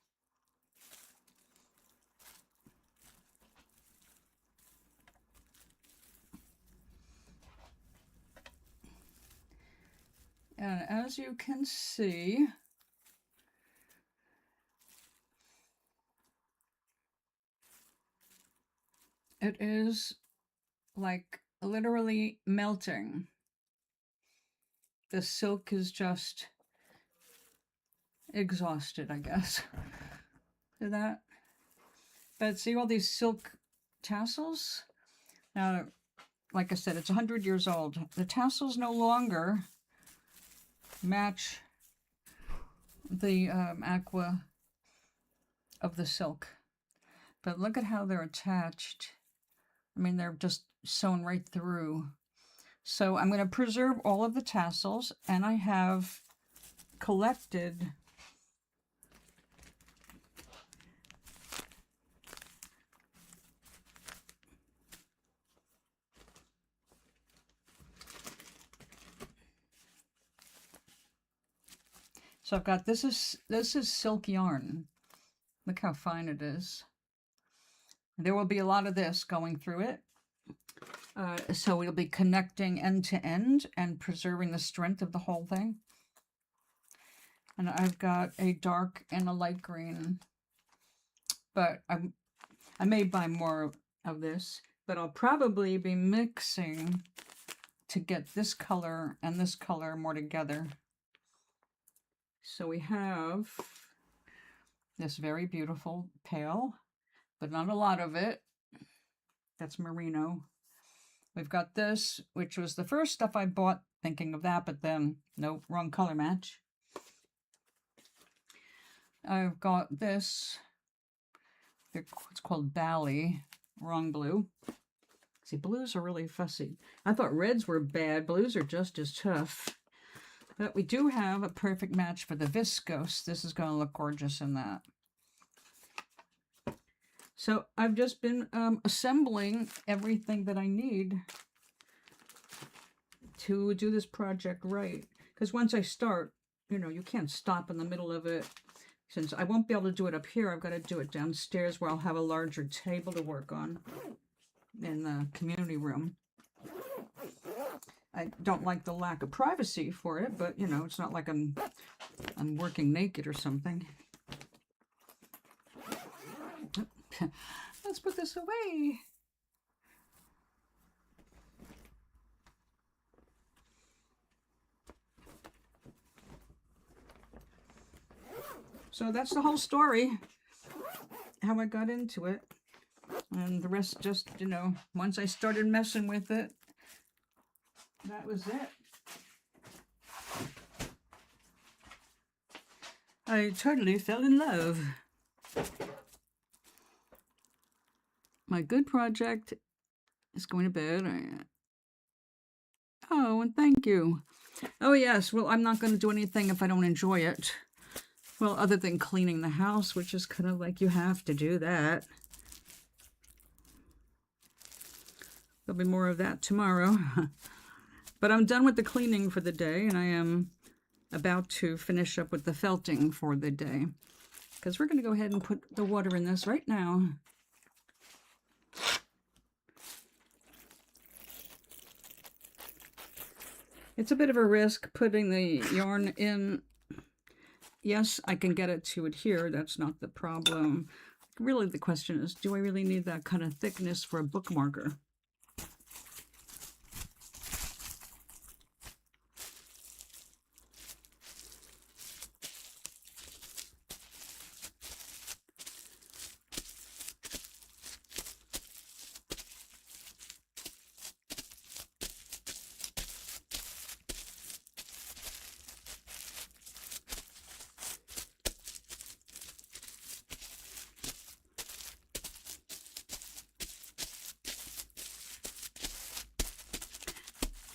And as you can see, it is like literally melting. The silk is just exhausted, I guess. See that? But see all these silk tassels? Now, like I said, it's 100 years old. The tassels no longer match the aqua of the silk. But look at how they're attached. I mean, they're just sewn right through. So I'm going to preserve all of the tassels, and I have collected so I've got this is silk yarn. Look how fine it is. There will be a lot of this going through it. So we'll be connecting end to end and preserving the strength of the whole thing. And I've got a dark and a light green, but I may buy more of this, but I'll probably be mixing to get this color and this color more together. So we have this very beautiful pale, but not a lot of it. That's merino. We've got this, which was the first stuff I bought thinking of that, but then, no, wrong color match. I've got this, it's called Bally, wrong blue. See, blues are really fussy. I thought reds were bad. Blues are just as tough. But we do have a perfect match for the viscose. This is going to look gorgeous in that. So I've just been assembling everything that I need to do this project right. Because once I start, you know, you can't stop in the middle of it. Since I won't be able to do it up here, I've got to do it downstairs where I'll have a larger table to work on in the community room. I don't like the lack of privacy for it, but, you know, it's not like I'm working naked or something. Let's put this away. So that's the whole story, how I got into it. And the rest just, you know, once I started messing with it, that was it. I totally fell in love. My good project is going to bed. Oh, and thank you. Oh, yes. Well, I'm not going to do anything if I don't enjoy it. Well, other than cleaning the house, which is kind of like you have to do that. There'll be more of that tomorrow. But I'm done with the cleaning for the day, and I am about to finish up with the felting for the day. Because we're going to go ahead and put the water in this right now. It's a bit of a risk putting the yarn in. Yes, I can get it to adhere. That's not the problem. Really, the question is, do I really need that kind of thickness for a bookmarker?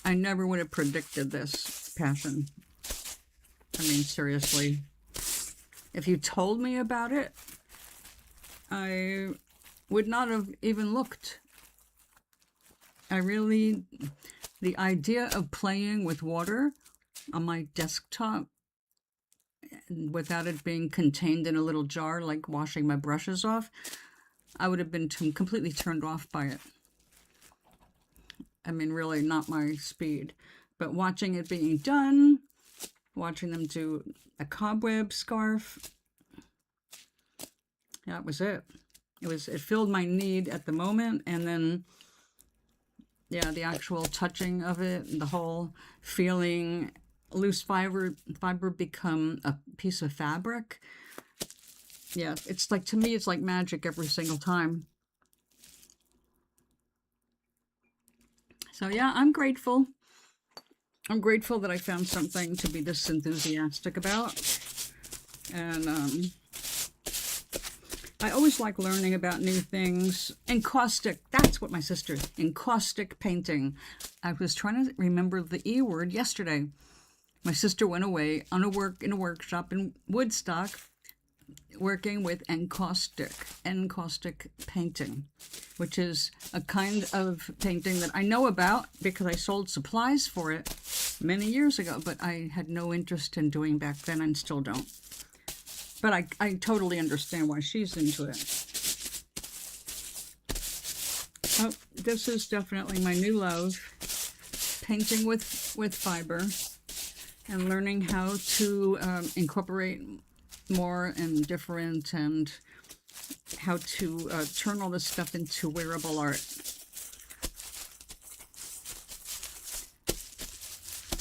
I never would have predicted this passion. I mean, seriously. If you told me about it, I would not have even looked. The idea of playing with water on my desktop without it being contained in a little jar, like washing my brushes off, I would have been completely turned off by it. I mean, really not my speed. But watching it being done, watching them do a cobweb scarf, that was it. It filled my need at the moment, and then, yeah, the actual touching of it, the whole feeling loose fiber become a piece of fabric. Yeah, it's like, to me, it's like magic every single time. So yeah, I'm grateful. I'm grateful that I found something to be this enthusiastic about. And I always like learning about new things. Encaustic, that's what my sister, encaustic painting. I was trying to remember the E word yesterday. My sister went away in a workshop in Woodstock, working with encaustic painting, which is a kind of painting that I know about because I sold supplies for it many years ago, but I had no interest in doing back then and still don't. But I totally understand why she's into it. Oh, this is definitely my new love, painting with fiber and learning how to incorporate more and different, and how to turn all this stuff into wearable art.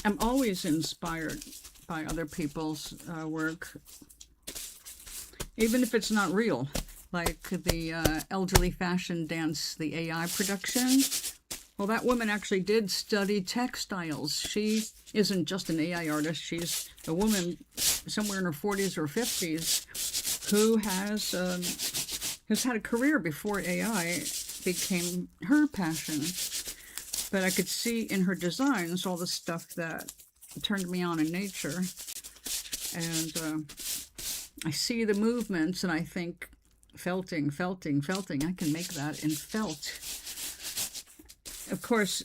I'm always inspired by other people's work, even if it's not real, like the elderly fashion dance, the AI production. Well, that woman actually did study textiles. She isn't just an AI artist. She's a woman somewhere in her 40s or 50s who has had a career before AI became her passion. But I could see in her designs all the stuff that turned me on in nature. And I see the movements and I think, felting. I can make that in felt. Of course,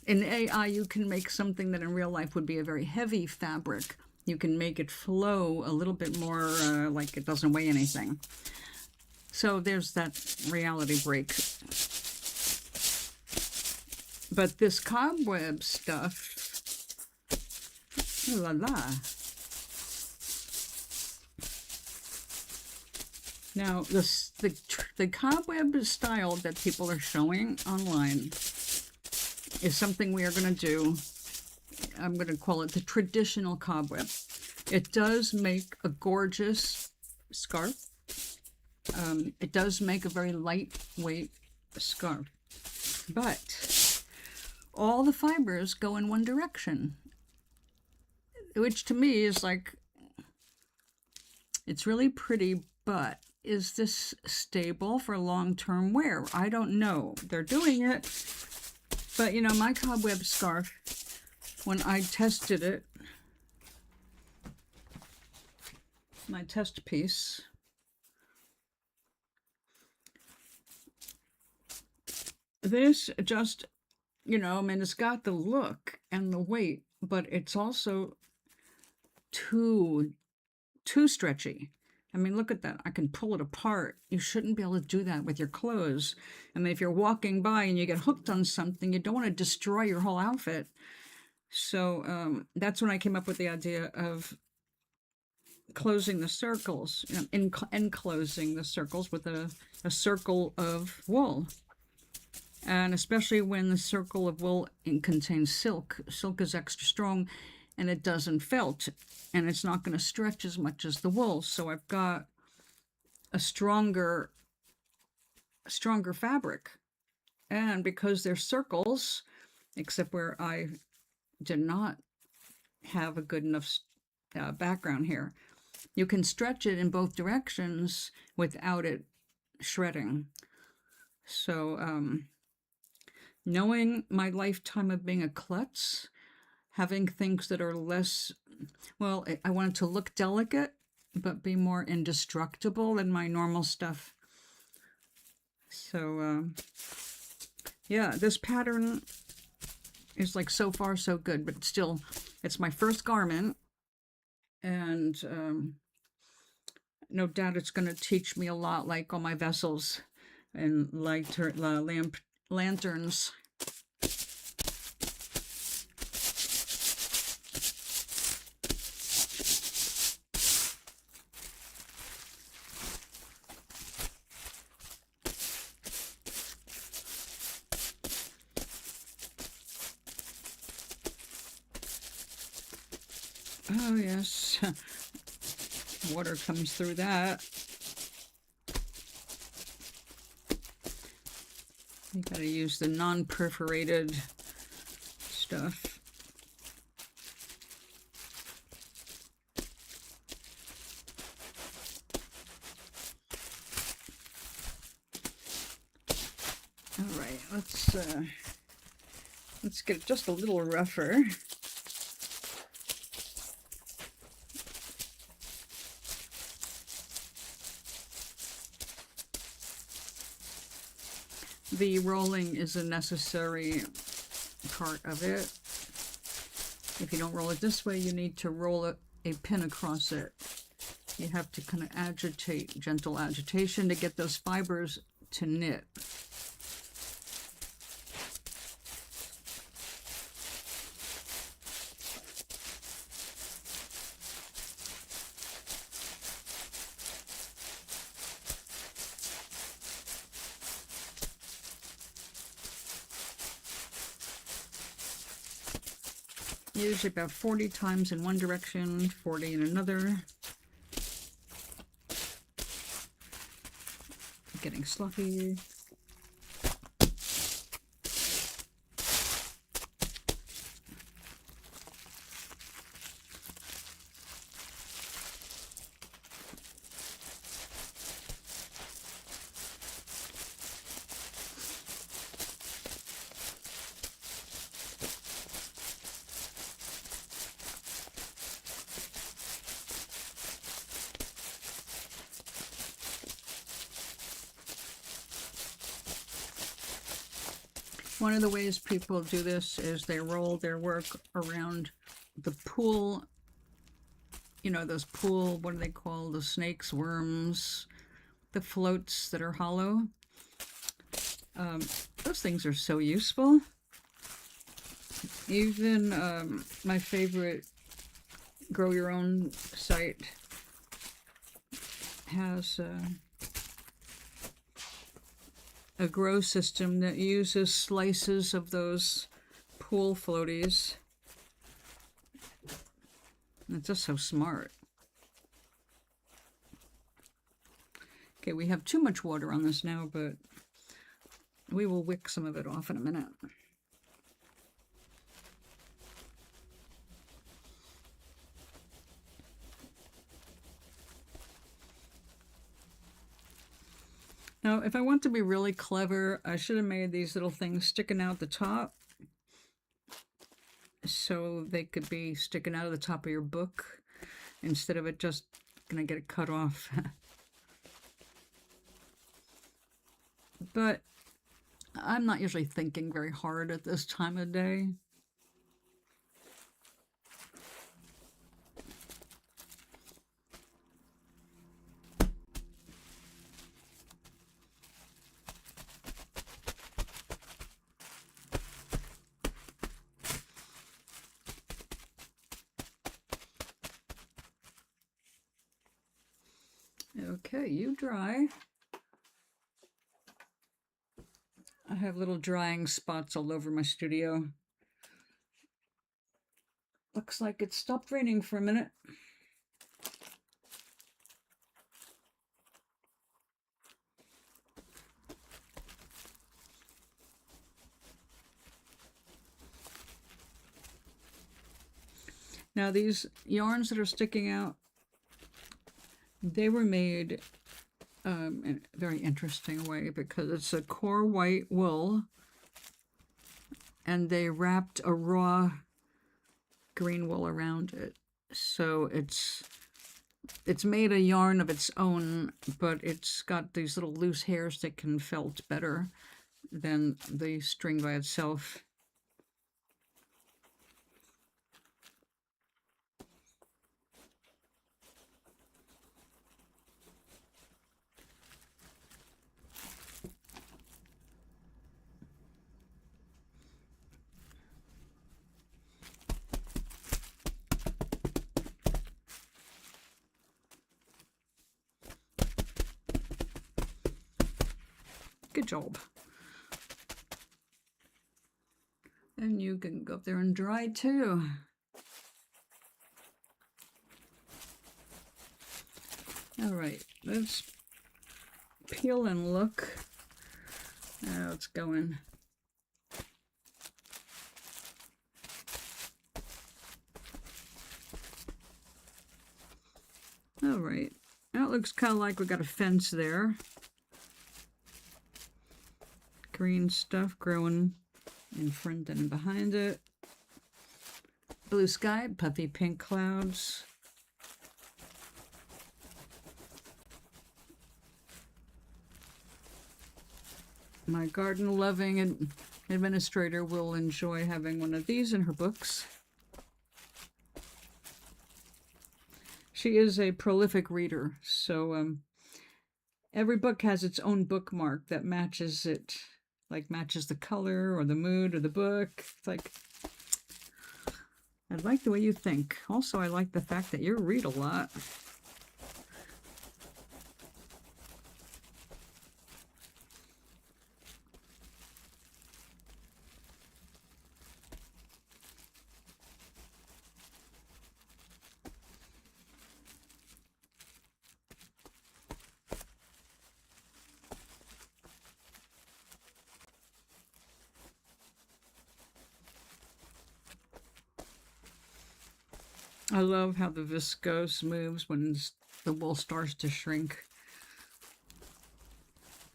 in AI, you can make something that in real life would be a very heavy fabric. You can make it flow a little bit more like it doesn't weigh anything. So there's that reality break. But this cobweb stuff, ooh la la. Now, the cobweb style that people are showing online is something we are going to do. I'm going to call it the traditional cobweb. It does make a gorgeous scarf. It does make a very lightweight scarf. But all the fibers go in one direction, which to me is like, it's really pretty, but is this stable for long-term wear? I don't know. They're doing it. But, you know, my cobweb scarf, when I tested it, my test piece, this just, you know, I mean, it's got the look and the weight, but it's also too stretchy. I mean, look at that. I can pull it apart. You shouldn't be able to do that with your clothes. I mean, if you're walking by and you get hooked on something, you don't want to destroy your whole outfit. So that's when I came up with the idea of closing the circles, you know, enclosing the circles with a circle of wool. And especially when the circle of wool contains silk. Silk is extra strong and it doesn't felt, and it's not going to stretch as much as the wool. So I've got a stronger fabric. And because they're circles, except where I did not have a good enough background here, you can stretch it in both directions without it shredding. So knowing my lifetime of being a klutz, having things that are less, well, I want it to look delicate, but be more indestructible than my normal stuff. So, yeah, this pattern is like so far so good, but still, it's my first garment. And no doubt it's going to teach me a lot, like all my vessels and lanterns. Oh, yes. Water comes through that. You gotta use the non-perforated stuff. All right, let's get it just a little rougher. The rolling is a necessary part of it. If you don't roll it this way, you need to roll a pin across it. You have to kind of agitate, gentle agitation, to get those fibers to knit. Usually about 40 times in one direction, 40 in another. Getting sloppy. One of the ways people do this is they roll their work around the pool, you know, those pool, what do they call the snakes, worms, the floats that are hollow. Those things are so useful. Even my favorite grow your own site has a grow system that uses slices of those pool floaties. It's just so smart. Okay, we have too much water on this now, but we will wick some of it off in a minute. Now, if I want to be really clever, I should have made these little things sticking out the top, so they could be sticking out of the top of your book instead of it just gonna get it cut off. But I'm not usually thinking very hard at this time of day. Okay, you dry. I have little drying spots all over my studio. Looks like it stopped raining for a minute. Now these yarns that are sticking out, they were made in a very interesting way because it's a core white wool and they wrapped a raw green wool around it. So it's made a yarn of its own, but it's got these little loose hairs that can felt better than the string by itself. Good job. And you can go up there and dry too. All right, let's peel and look. Now it's going. All right, now it looks kind of like we got a fence there. Green stuff growing in front and behind it. Blue sky, puffy pink clouds. My garden-loving administrator will enjoy having one of these in her books. She is a prolific reader, so every book has its own bookmark that matches it, like matches the color or the mood of the book. It's like, I like the way you think. Also, I like the fact that you read a lot. I love how the viscose moves when the wool starts to shrink.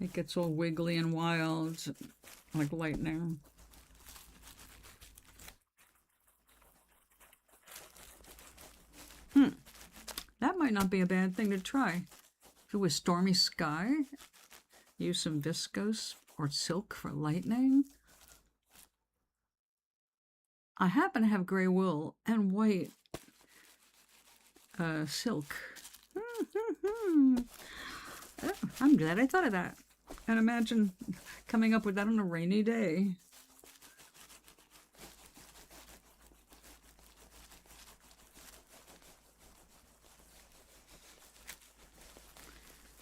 It gets all wiggly and wild, like lightning. That might not be a bad thing to try. If it was stormy sky, use some viscose or silk for lightning. I happen to have gray wool and white silk. Oh, I'm glad I thought of that. And imagine coming up with that on a rainy day.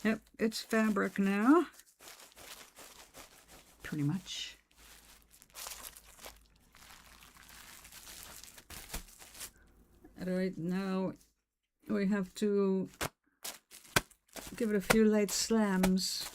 Yep, it's fabric now. Pretty much. Right now, we have to give it a few light slams.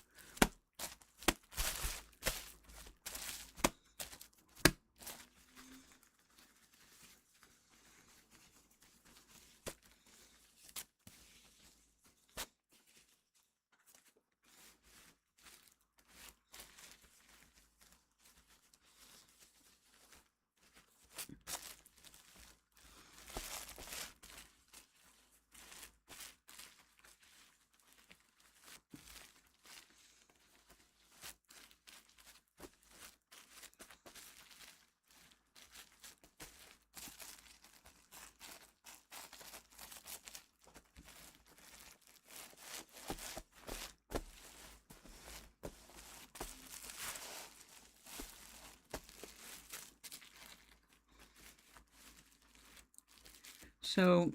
So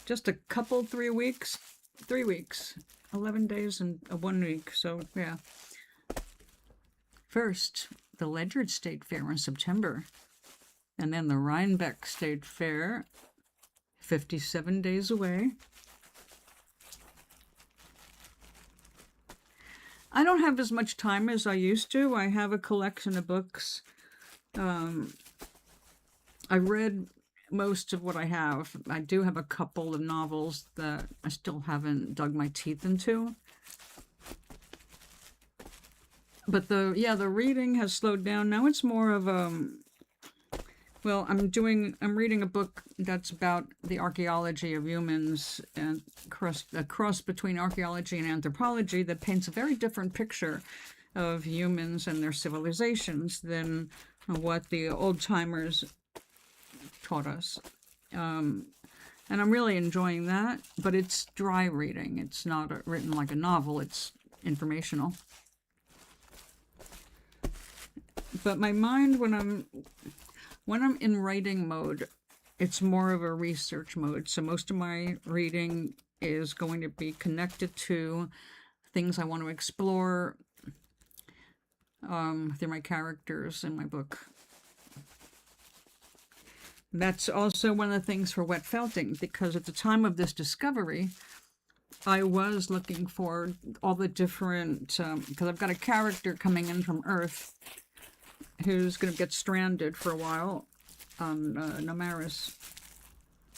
just a couple, 3 weeks, 11 days and 1 week. So yeah. First, the Ledyard State Fair in September, and then the Rhinebeck State Fair, 57 days away. I don't have as much time as I used to. I have a collection of books. I read most of what I have. I do have a couple of novels that I still haven't dug my teeth into. But the reading has slowed down. Now it's more of well, I'm reading a book that's about the archaeology of humans and a cross between archaeology and anthropology that paints a very different picture of humans and their civilizations than what the old timers taught us. And I'm really enjoying that, but it's dry reading. It's not written like a novel, it's informational. But my mind, when I'm in writing mode, it's more of a research mode. So most of my reading is going to be connected to things I want to explore through my characters in my book. That's also one of the things for wet felting, because at the time of this discovery, I was looking for all the different, because I've got a character coming in from Earth who's going to get stranded for a while on Namaris,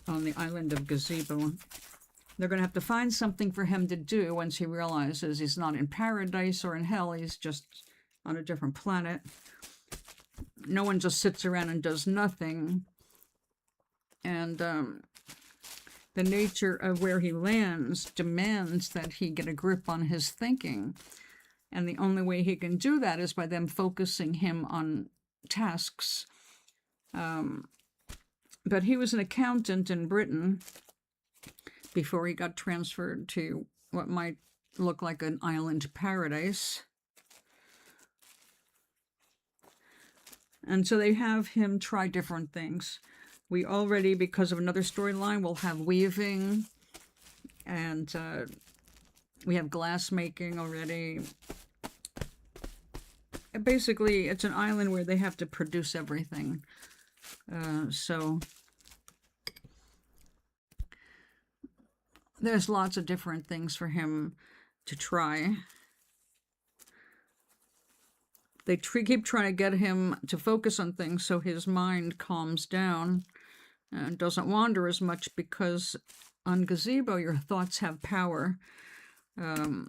on the island of Gazebo. They're going to have to find something for him to do once he realizes he's not in paradise or in hell, he's just on a different planet. No one just sits around and does nothing. And the nature of where he lands demands that he get a grip on his thinking. And the only way he can do that is by them focusing him on tasks. But he was an accountant in Britain before he got transferred to what might look like an island paradise. And so they have him try different things. We already, because of another storyline, will have weaving, and we have glass making already. Basically, it's an island where they have to produce everything. So there's lots of different things for him to try. They keep trying to get him to focus on things so his mind calms down and doesn't wander as much, because on Gazebo, your thoughts have power. I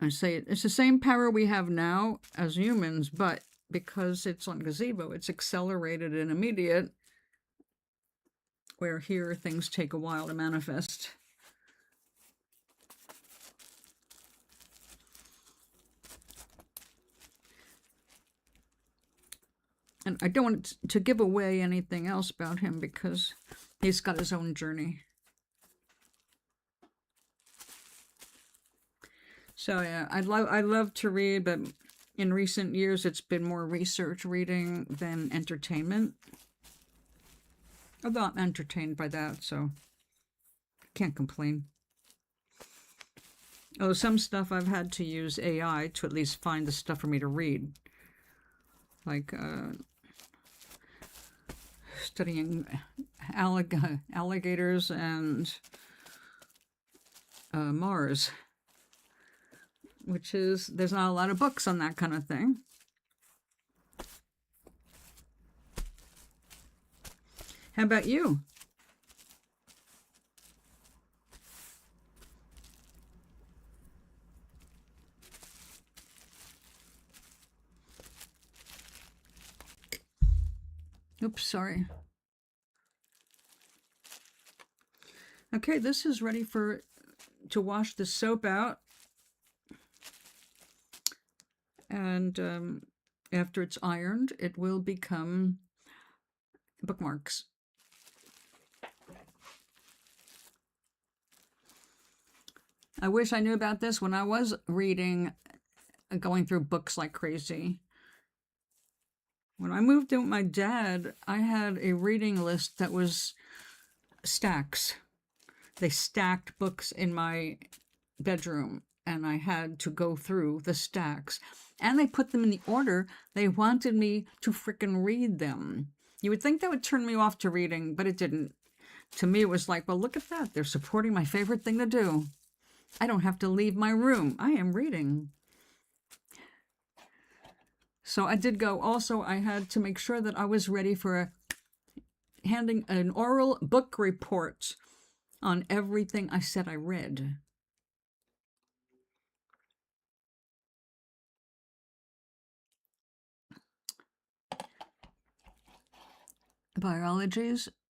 say it's the same power we have now as humans, but because it's on Gazebo, it's accelerated and immediate, where here things take a while to manifest. And I don't want to give away anything else about him because he's got his own journey. So yeah, I love to read, but in recent years it's been more research reading than entertainment. Although I'm entertained by that, so I can't complain. Although some stuff I've had to use AI to at least find the stuff for me to read. Like studying alligators and Mars, which is, there's not a lot of books on that kind of thing. How about you? Oops, sorry. Okay, this is ready to wash the soap out. And after it's ironed, it will become bookmarks. I wish I knew about this when I was reading, going through books like crazy. When I moved in with my dad, I had a reading list that was stacks. They stacked books in my bedroom, and I had to go through the stacks. And they put them in the order they wanted me to frickin' read them. You would think that would turn me off to reading, but it didn't. To me, it was like, well, look at that. They're supporting my favorite thing to do. I don't have to leave my room. I am reading. So I did go. Also, I had to make sure that I was ready for handing an oral book report on everything I said I read.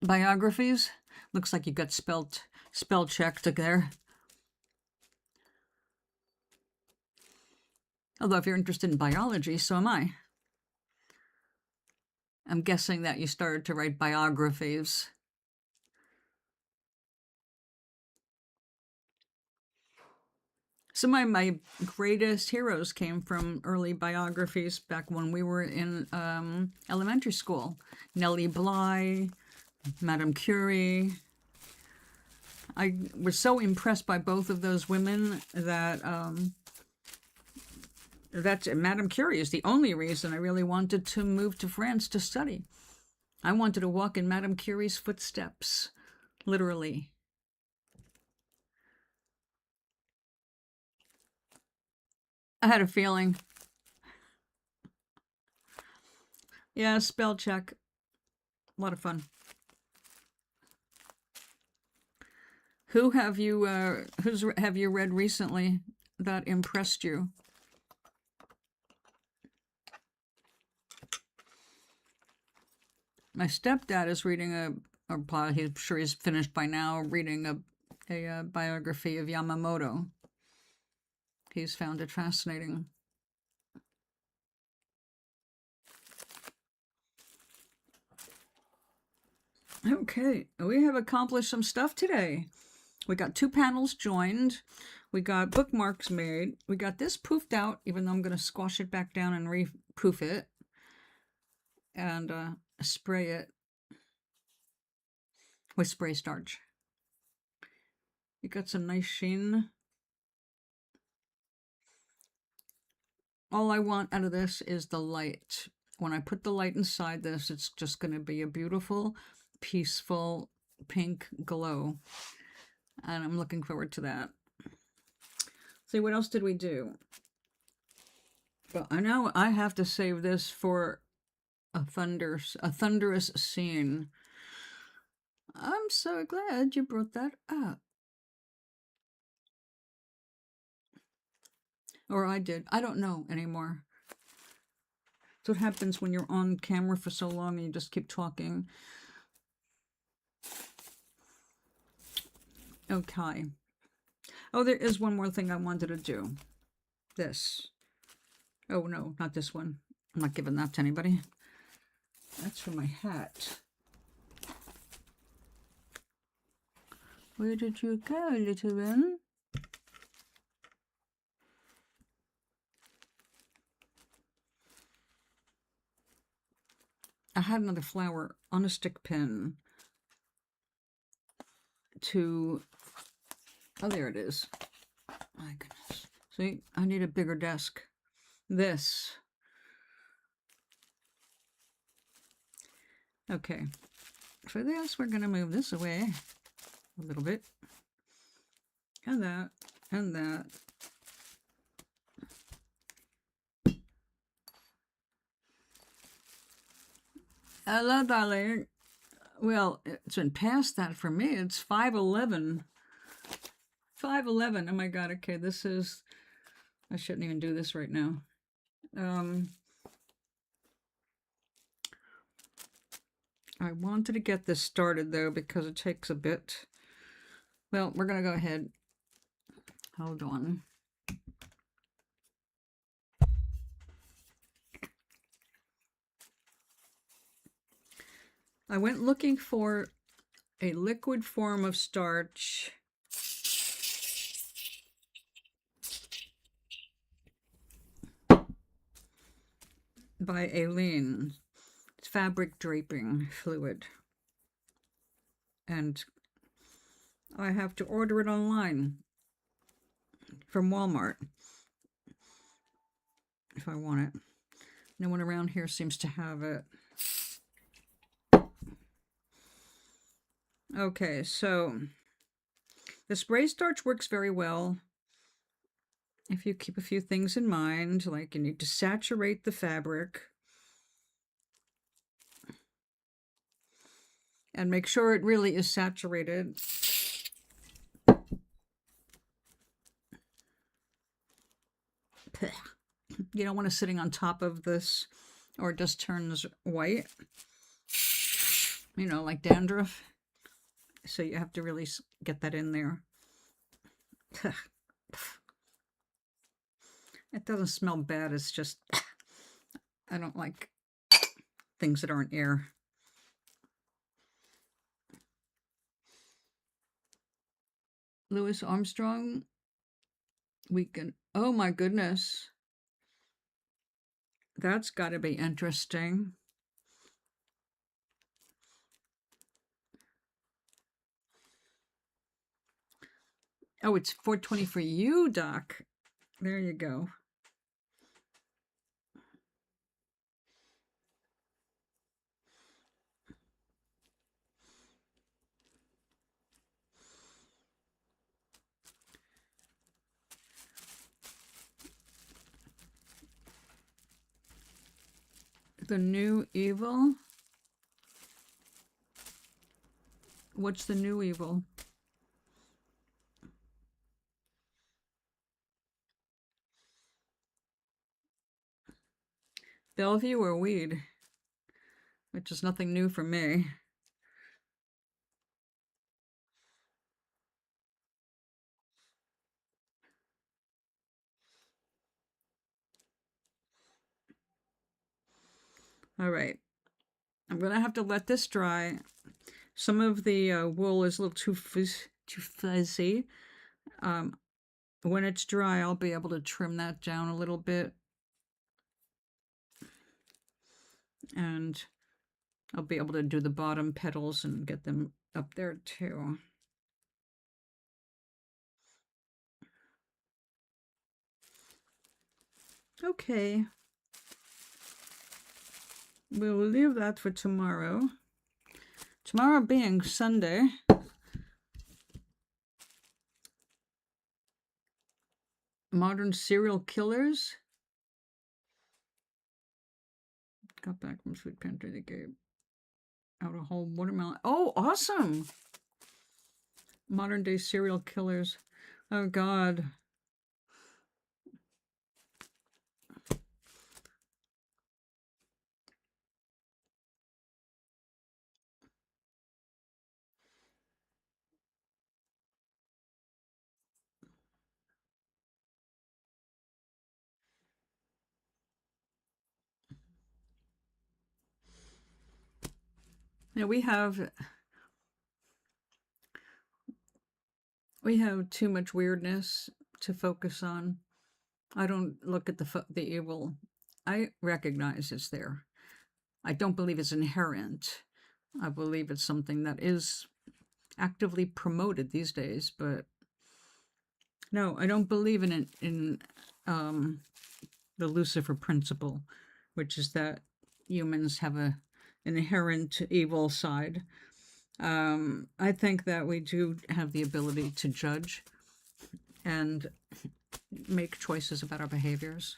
Biographies. Looks like you got spell checked there. Although if you're interested in biology, so am I. I'm guessing that you started to write biographies. Some of my greatest heroes came from early biographies back when we were in elementary school. Nellie Bly, Madame Curie. I was so impressed by both of those women that Madame Curie is the only reason I really wanted to move to France to study. I wanted to walk in Madame Curie's footsteps, literally. I had a feeling. Yeah, spell check. A lot of fun. Who have you read recently that impressed you? My stepdad is reading I'm sure he's finished by now, reading a biography of Yamamoto. He's found it fascinating. Okay, we have accomplished some stuff today. We got 2 panels joined. We got bookmarks made. We got this poofed out, even though I'm going to squash it back down and re-poof it. And spray it with spray starch. You got some nice sheen. All I want out of this is the light. When I put the light inside this, it's just going to be a beautiful, peaceful pink glow. And I'm looking forward to that. See, what else did we do? Well, I know I have to save this for a thunderous scene. I'm so glad you brought that up. Or I did. I don't know anymore. That's what happens when you're on camera for so long and you just keep talking. Okay. Oh, there is one more thing I wanted to do. This. Oh, no, not this one. I'm not giving that to anybody. That's for my hat. Where did you go, little one? I had another flower on a stick pin to... Oh, there it is. My goodness. See, I need a bigger desk. This. Okay. For this, we're going to move this away a little bit. And that. And that. Hello, darling. Well, it's been past that for me. It's 5:11. 5:11. Oh my God. Okay, this is... I shouldn't even do this right now. I wanted to get this started, though, because it takes a bit. Well, we're going to go ahead. Hold on. I went looking for a liquid form of starch by Aileen. It's fabric draping fluid. And I have to order it online from Walmart if I want it. No one around here seems to have it. Okay, so the spray starch works very well if you keep a few things in mind, like you need to saturate the fabric and make sure it really is saturated. You don't want it sitting on top of this or it just turns white, you know, like dandruff. So you have to really get that in there. It doesn't smell bad. It's just, I don't like things that aren't air. Louis Armstrong weekend. Oh my goodness. That's got to be interesting. Oh, it's 4:20 for you, Doc. There you go. The new evil? What's the new evil? Bellevue or weed? Which is nothing new for me. All right. I'm going to have to let this dry. Some of the wool is a little too fuzzy. When it's dry, I'll be able to trim that down a little bit. And I'll be able to do the bottom petals and get them up there too. Okay. We'll leave that for tomorrow. Tomorrow being Sunday. Modern serial killers. Got back from food pantry. They gave out a whole watermelon. Oh, awesome! Modern day serial killers. Oh, God. Yeah, we have too much weirdness to focus on. I don't look at the evil. I recognize it's there. I don't believe it's inherent. I believe it's something that is actively promoted these days, but no, I don't believe in it in the Lucifer principle, which is that humans have an inherent evil side. I think that we do have the ability to judge and make choices about our behaviors.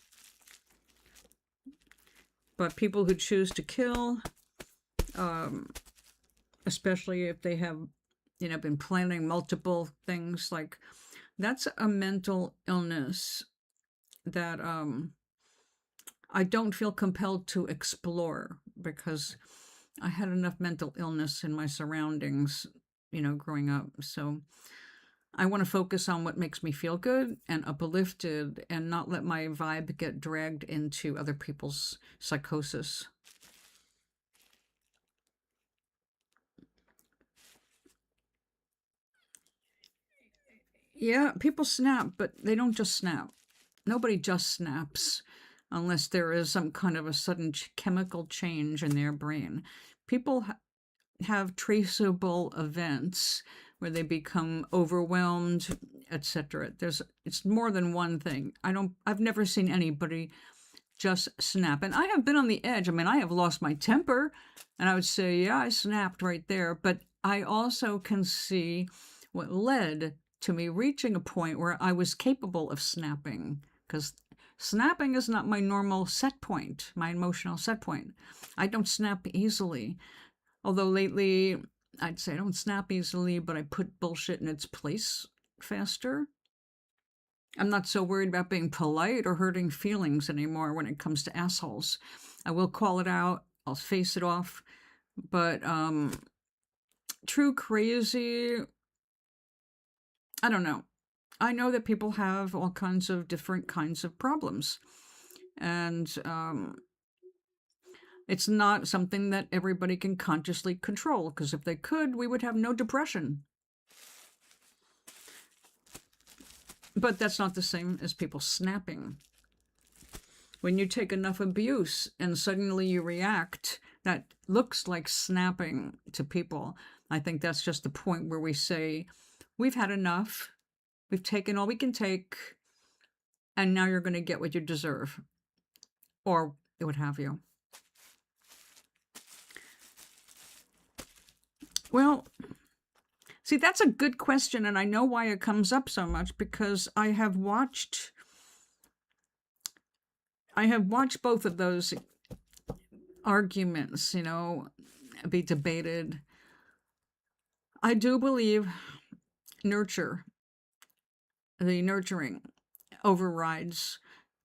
But people who choose to kill, especially if they have, been planning multiple things, like that's a mental illness that I don't feel compelled to explore, because I had enough mental illness in my surroundings, growing up. So I want to focus on what makes me feel good and uplifted, and not let my vibe get dragged into other people's psychosis. Yeah, people snap, but they don't just snap. Nobody just snaps unless there is some kind of a sudden chemical change in their brain. People have traceable events where they become overwhelmed, etc. It's more than one thing. I've never seen anybody just snap. And I have been on the edge. I mean, I have lost my temper, and I would say, yeah, I snapped right there. But I also can see what led to me reaching a point where I was capable of snapping, because snapping is not my normal set point, my emotional set point. I don't snap easily. Although lately, I'd say I don't snap easily, but I put bullshit in its place faster. I'm not so worried about being polite or hurting feelings anymore when it comes to assholes. I will call it out. I'll face it off. But true crazy, I don't know. I know that people have all kinds of different kinds of problems. And it's not something that everybody can consciously control, because if they could, we would have no depression. But that's not the same as people snapping. When you take enough abuse and suddenly you react, that looks like snapping to people. I think that's just the point where we say, we've had enough. We've taken all we can take. And now you're going to get what you deserve. Or what have you. Well, see, that's a good question, and I know why it comes up so much, because I have watched both of those arguments, be debated. I do believe the nurturing overrides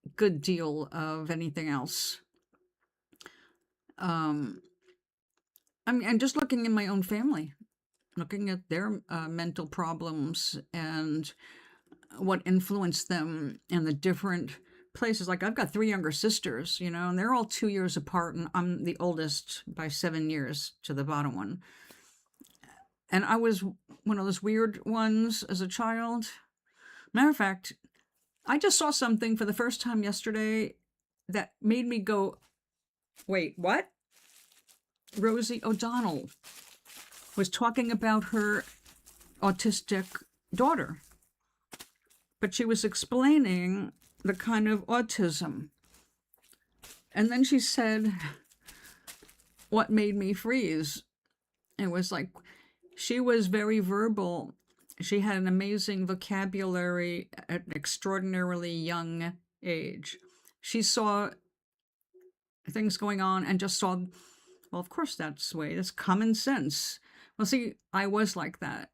a good deal of anything else. I'm just looking in my own family, looking at their mental problems and what influenced them and the different places. Like, I've got 3 younger sisters, and they're all 2 years apart, and I'm the oldest by 7 years to the bottom one. And I was one of those weird ones as a child. Matter of fact, I just saw something for the first time yesterday that made me go, wait, what? Rosie O'Donnell was talking about her autistic daughter, but she was explaining the kind of autism. And then she said what made me freeze. It was like, she was very verbal. She had an amazing vocabulary at an extraordinarily young age. She saw things going on and just saw, well, of course that's the way. That's common sense. Well, see, I was like that.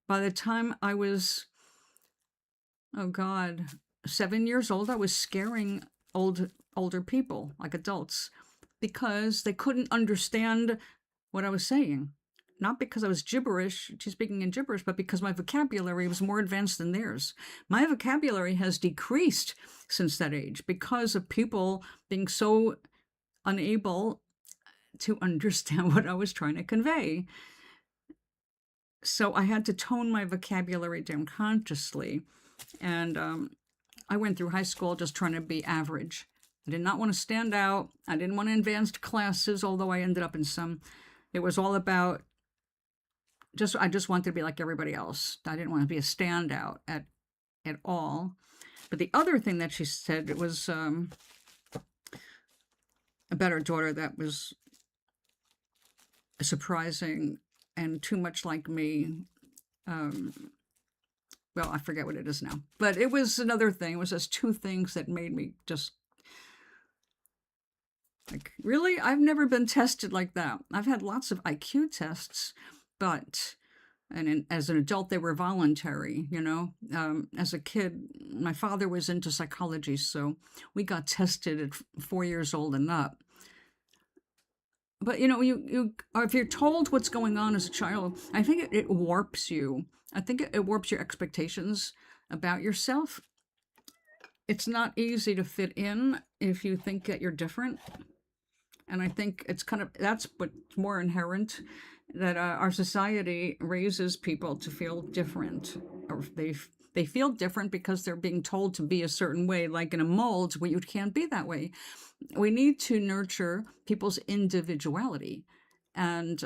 By the time I was, 7 years old, I was scaring older people, like adults, because they couldn't understand what I was saying. Not because I was gibberish, she's speaking in gibberish, but because my vocabulary was more advanced than theirs. My vocabulary has decreased since that age because of people being so unable to understand what I was trying to convey. So I had to tone my vocabulary down consciously. And I went through high school just trying to be average. I did not want to stand out. I didn't want advanced classes, although I ended up in some. It was all about I just wanted to be like everybody else. I didn't want to be a standout at all. But the other thing that she said, it was about her daughter that was surprising and too much like me. Well, I forget what it is now. But it was another thing. It was just 2 things that made me just like, really? I've never been tested like that. I've had lots of IQ tests, but as an adult, they were voluntary, As a kid, my father was into psychology, so we got tested at 4 years old and up. But, if you're told what's going on as a child, I think it warps you. I think it warps your expectations about yourself. It's not easy to fit in if you think that you're different. And I think it's that's what's more inherent, that our society raises people to feel different, or they feel different because they're being told to be a certain way, like in a mold where you can't be that way. We need to nurture people's individuality. And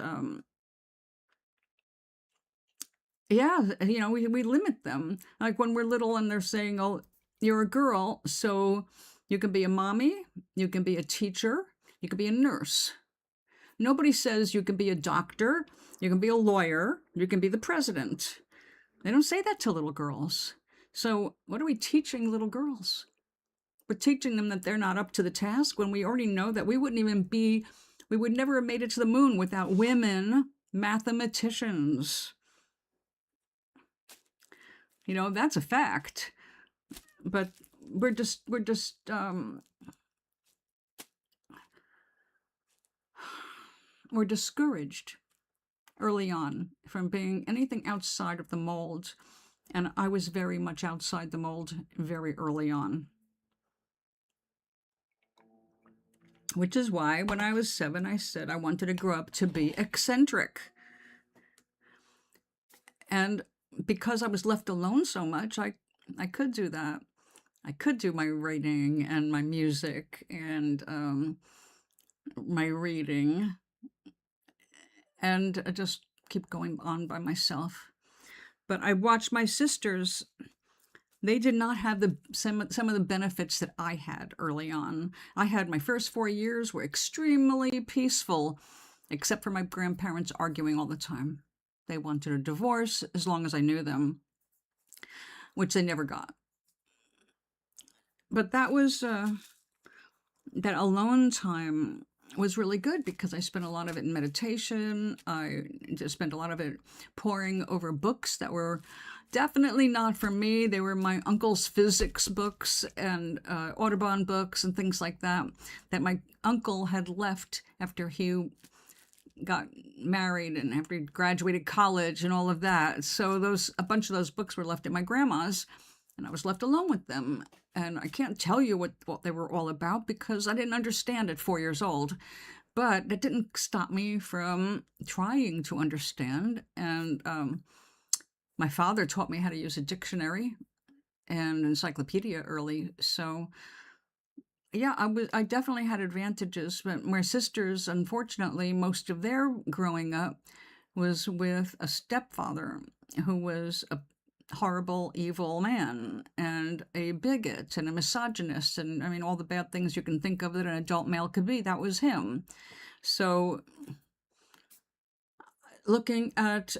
we limit them. Like when we're little and they're saying, oh, you're a girl, so you can be a mommy, you can be a teacher, you can be a nurse. Nobody says you can be a doctor, you can be a lawyer, you can be the president. They don't say that to little girls. So what are we teaching little girls? We're teaching them that they're not up to the task when we already know that we would never have made it to the moon without women mathematicians. That's a fact. But we're discouraged early on from being anything outside of the mold. And I was very much outside the mold very early on. Which is why when I was 7, I said I wanted to grow up to be eccentric. And because I was left alone so much, I could do that. I could do my writing and my music and my reading and just keep going on by myself. But I watched my sisters. They did not have some of the benefits that I had early on. I had my first 4 years were extremely peaceful, except for my grandparents arguing all the time. They wanted a divorce as long as I knew them, which they never got. But that was that alone time was really good because I spent a lot of it in meditation. I just spent a lot of it poring over books that were definitely not for me. They were my uncle's physics books and Audubon books and things like that, that my uncle had left after he got married and after he graduated college and all of that. So a bunch of those books were left at my grandma's, and I was left alone with them. And I can't tell you what they were all about because I didn't understand at 4 years old. But that didn't stop me from trying to understand. And my father taught me how to use a dictionary and encyclopedia early. So yeah, I definitely had advantages. But my sisters, unfortunately, most of their growing up was with a stepfather who was a horrible, evil man and a bigot and a misogynist. And I mean, all the bad things you can think of that an adult male could be, that was him. So looking at,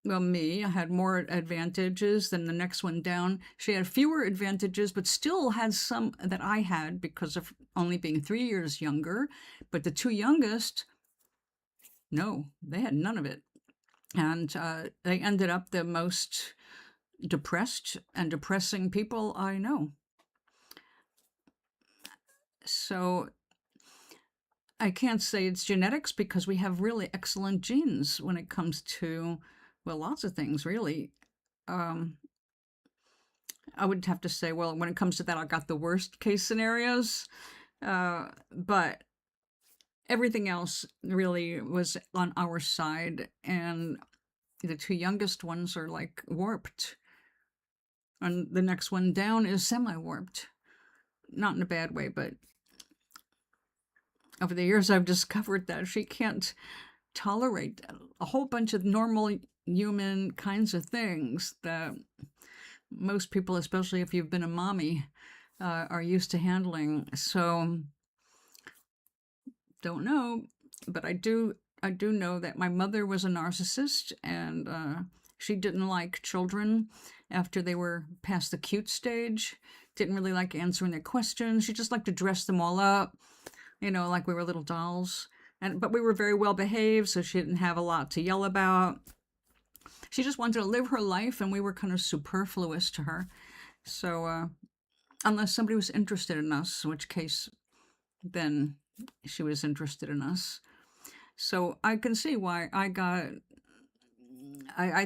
me, I had more advantages than the next one down. She had fewer advantages, but still had some that I had because of only being 3 years younger. But the two youngest, no, they had none of it. And they ended up the most depressed and depressing people I know. So I can't say it's genetics because we have really excellent genes when it comes to, well, lots of things, really. I would have to say, well, when it comes to that, I got the worst case scenarios. But everything else really was on our side. And the two youngest ones are like warped. And the next one down is semi-warped. Not in a bad way, but over the years I've discovered that she can't tolerate a whole bunch of normal human kinds of things that most people, especially if you've been a mommy, are used to handling. So don't know, but I do know that my mother was a narcissist, and she didn't like children after they were past the cute stage. Didn't really like answering their questions. She just liked to dress them all up, like we were little dolls. But we were very well behaved, so she didn't have a lot to yell about. She just wanted to live her life, and we were kind of superfluous to her. So unless somebody was interested in us, in which case then she was interested in us. So I can see why I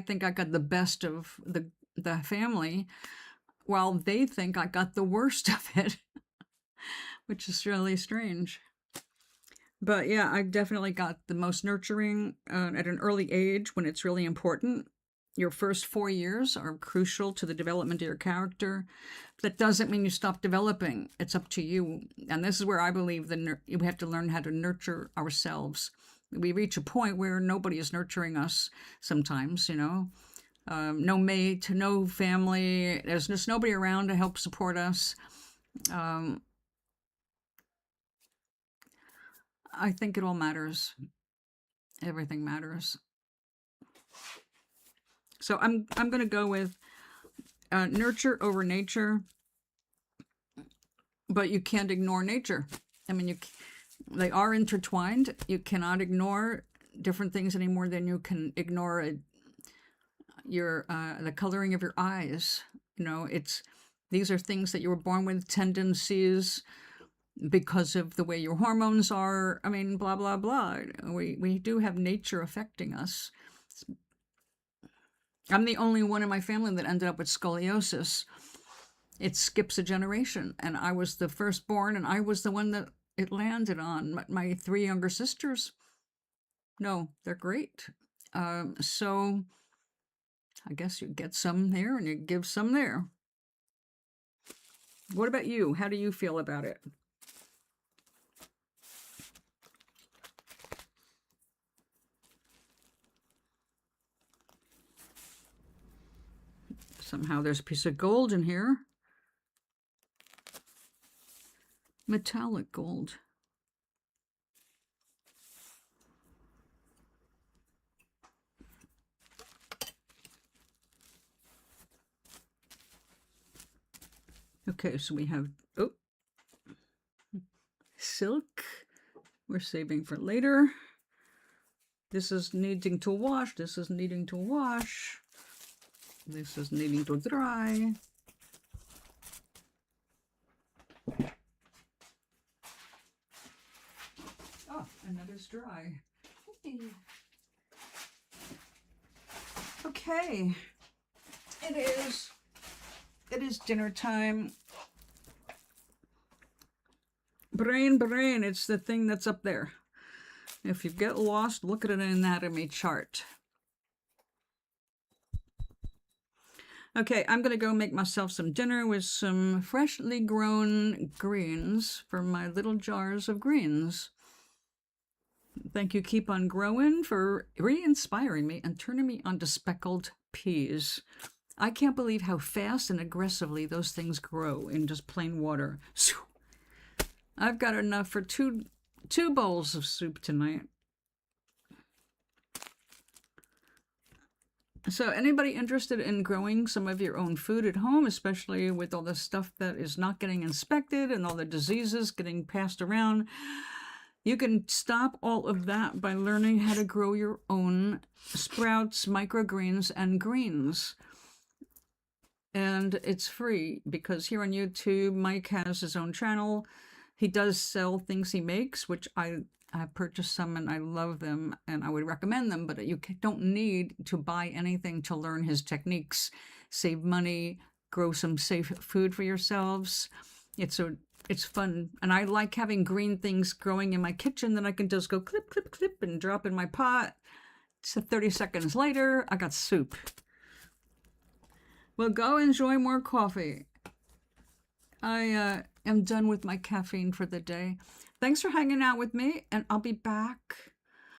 think I got the best of the family, while they think I got the worst of it, which is really strange. But yeah, I definitely got the most nurturing at an early age when it's really important. Your first 4 years are crucial to the development of your character. That doesn't mean you stop developing. It's up to you. And this is where I believe we have to learn how to nurture ourselves. We reach a point where nobody is nurturing us sometimes, no mate, no family. There's just nobody around to help support us. I think it all matters. Everything matters. So I'm going to go with nurture over nature, but you can't ignore nature. I mean, they are intertwined. You cannot ignore different things any more than you can ignore the coloring of your eyes. These are things that you were born with, tendencies, because of the way your hormones are. I mean, blah, blah, blah. We do have nature affecting us. I'm the only one in my family that ended up with scoliosis. It skips a generation, and I was the firstborn, and I was the one that it landed on. My 3 younger sisters, no, they're great. So I guess you get some there and you give some there. What about you? How do you feel about it? Somehow there's a piece of gold in here. Metallic gold. Okay, so we have silk We're saving for later. This is needing to wash. This is needing to wash. This is needing to dry. Oh, another's dry. Okay. It is dinner time. Brain, it's the thing that's up there. If you get lost, look at an anatomy chart. Okay, I'm going to go make myself some dinner with some freshly grown greens from my little jars of greens. Thank you, Keep On Growing, for re-inspiring me and turning me onto speckled peas. I can't believe how fast and aggressively those things grow in just plain water. I've got enough for two bowls of soup tonight. So anybody interested in growing some of your own food at home, especially with all the stuff that is not getting inspected and all the diseases getting passed around, you can stop all of that by learning how to grow your own sprouts, microgreens, and greens. And it's free because here on YouTube, Mike has his own channel. He does sell things he makes, which I purchased some and I love them and I would recommend them, but you don't need to buy anything to learn his techniques. Save money, grow some safe food for yourselves. It's fun. And I like having green things growing in my kitchen that I can just go clip, clip, clip and drop in my pot. So 30 seconds later, I got soup. Well, go enjoy more coffee. I am done with my caffeine for the day. Thanks for hanging out with me, and I'll be back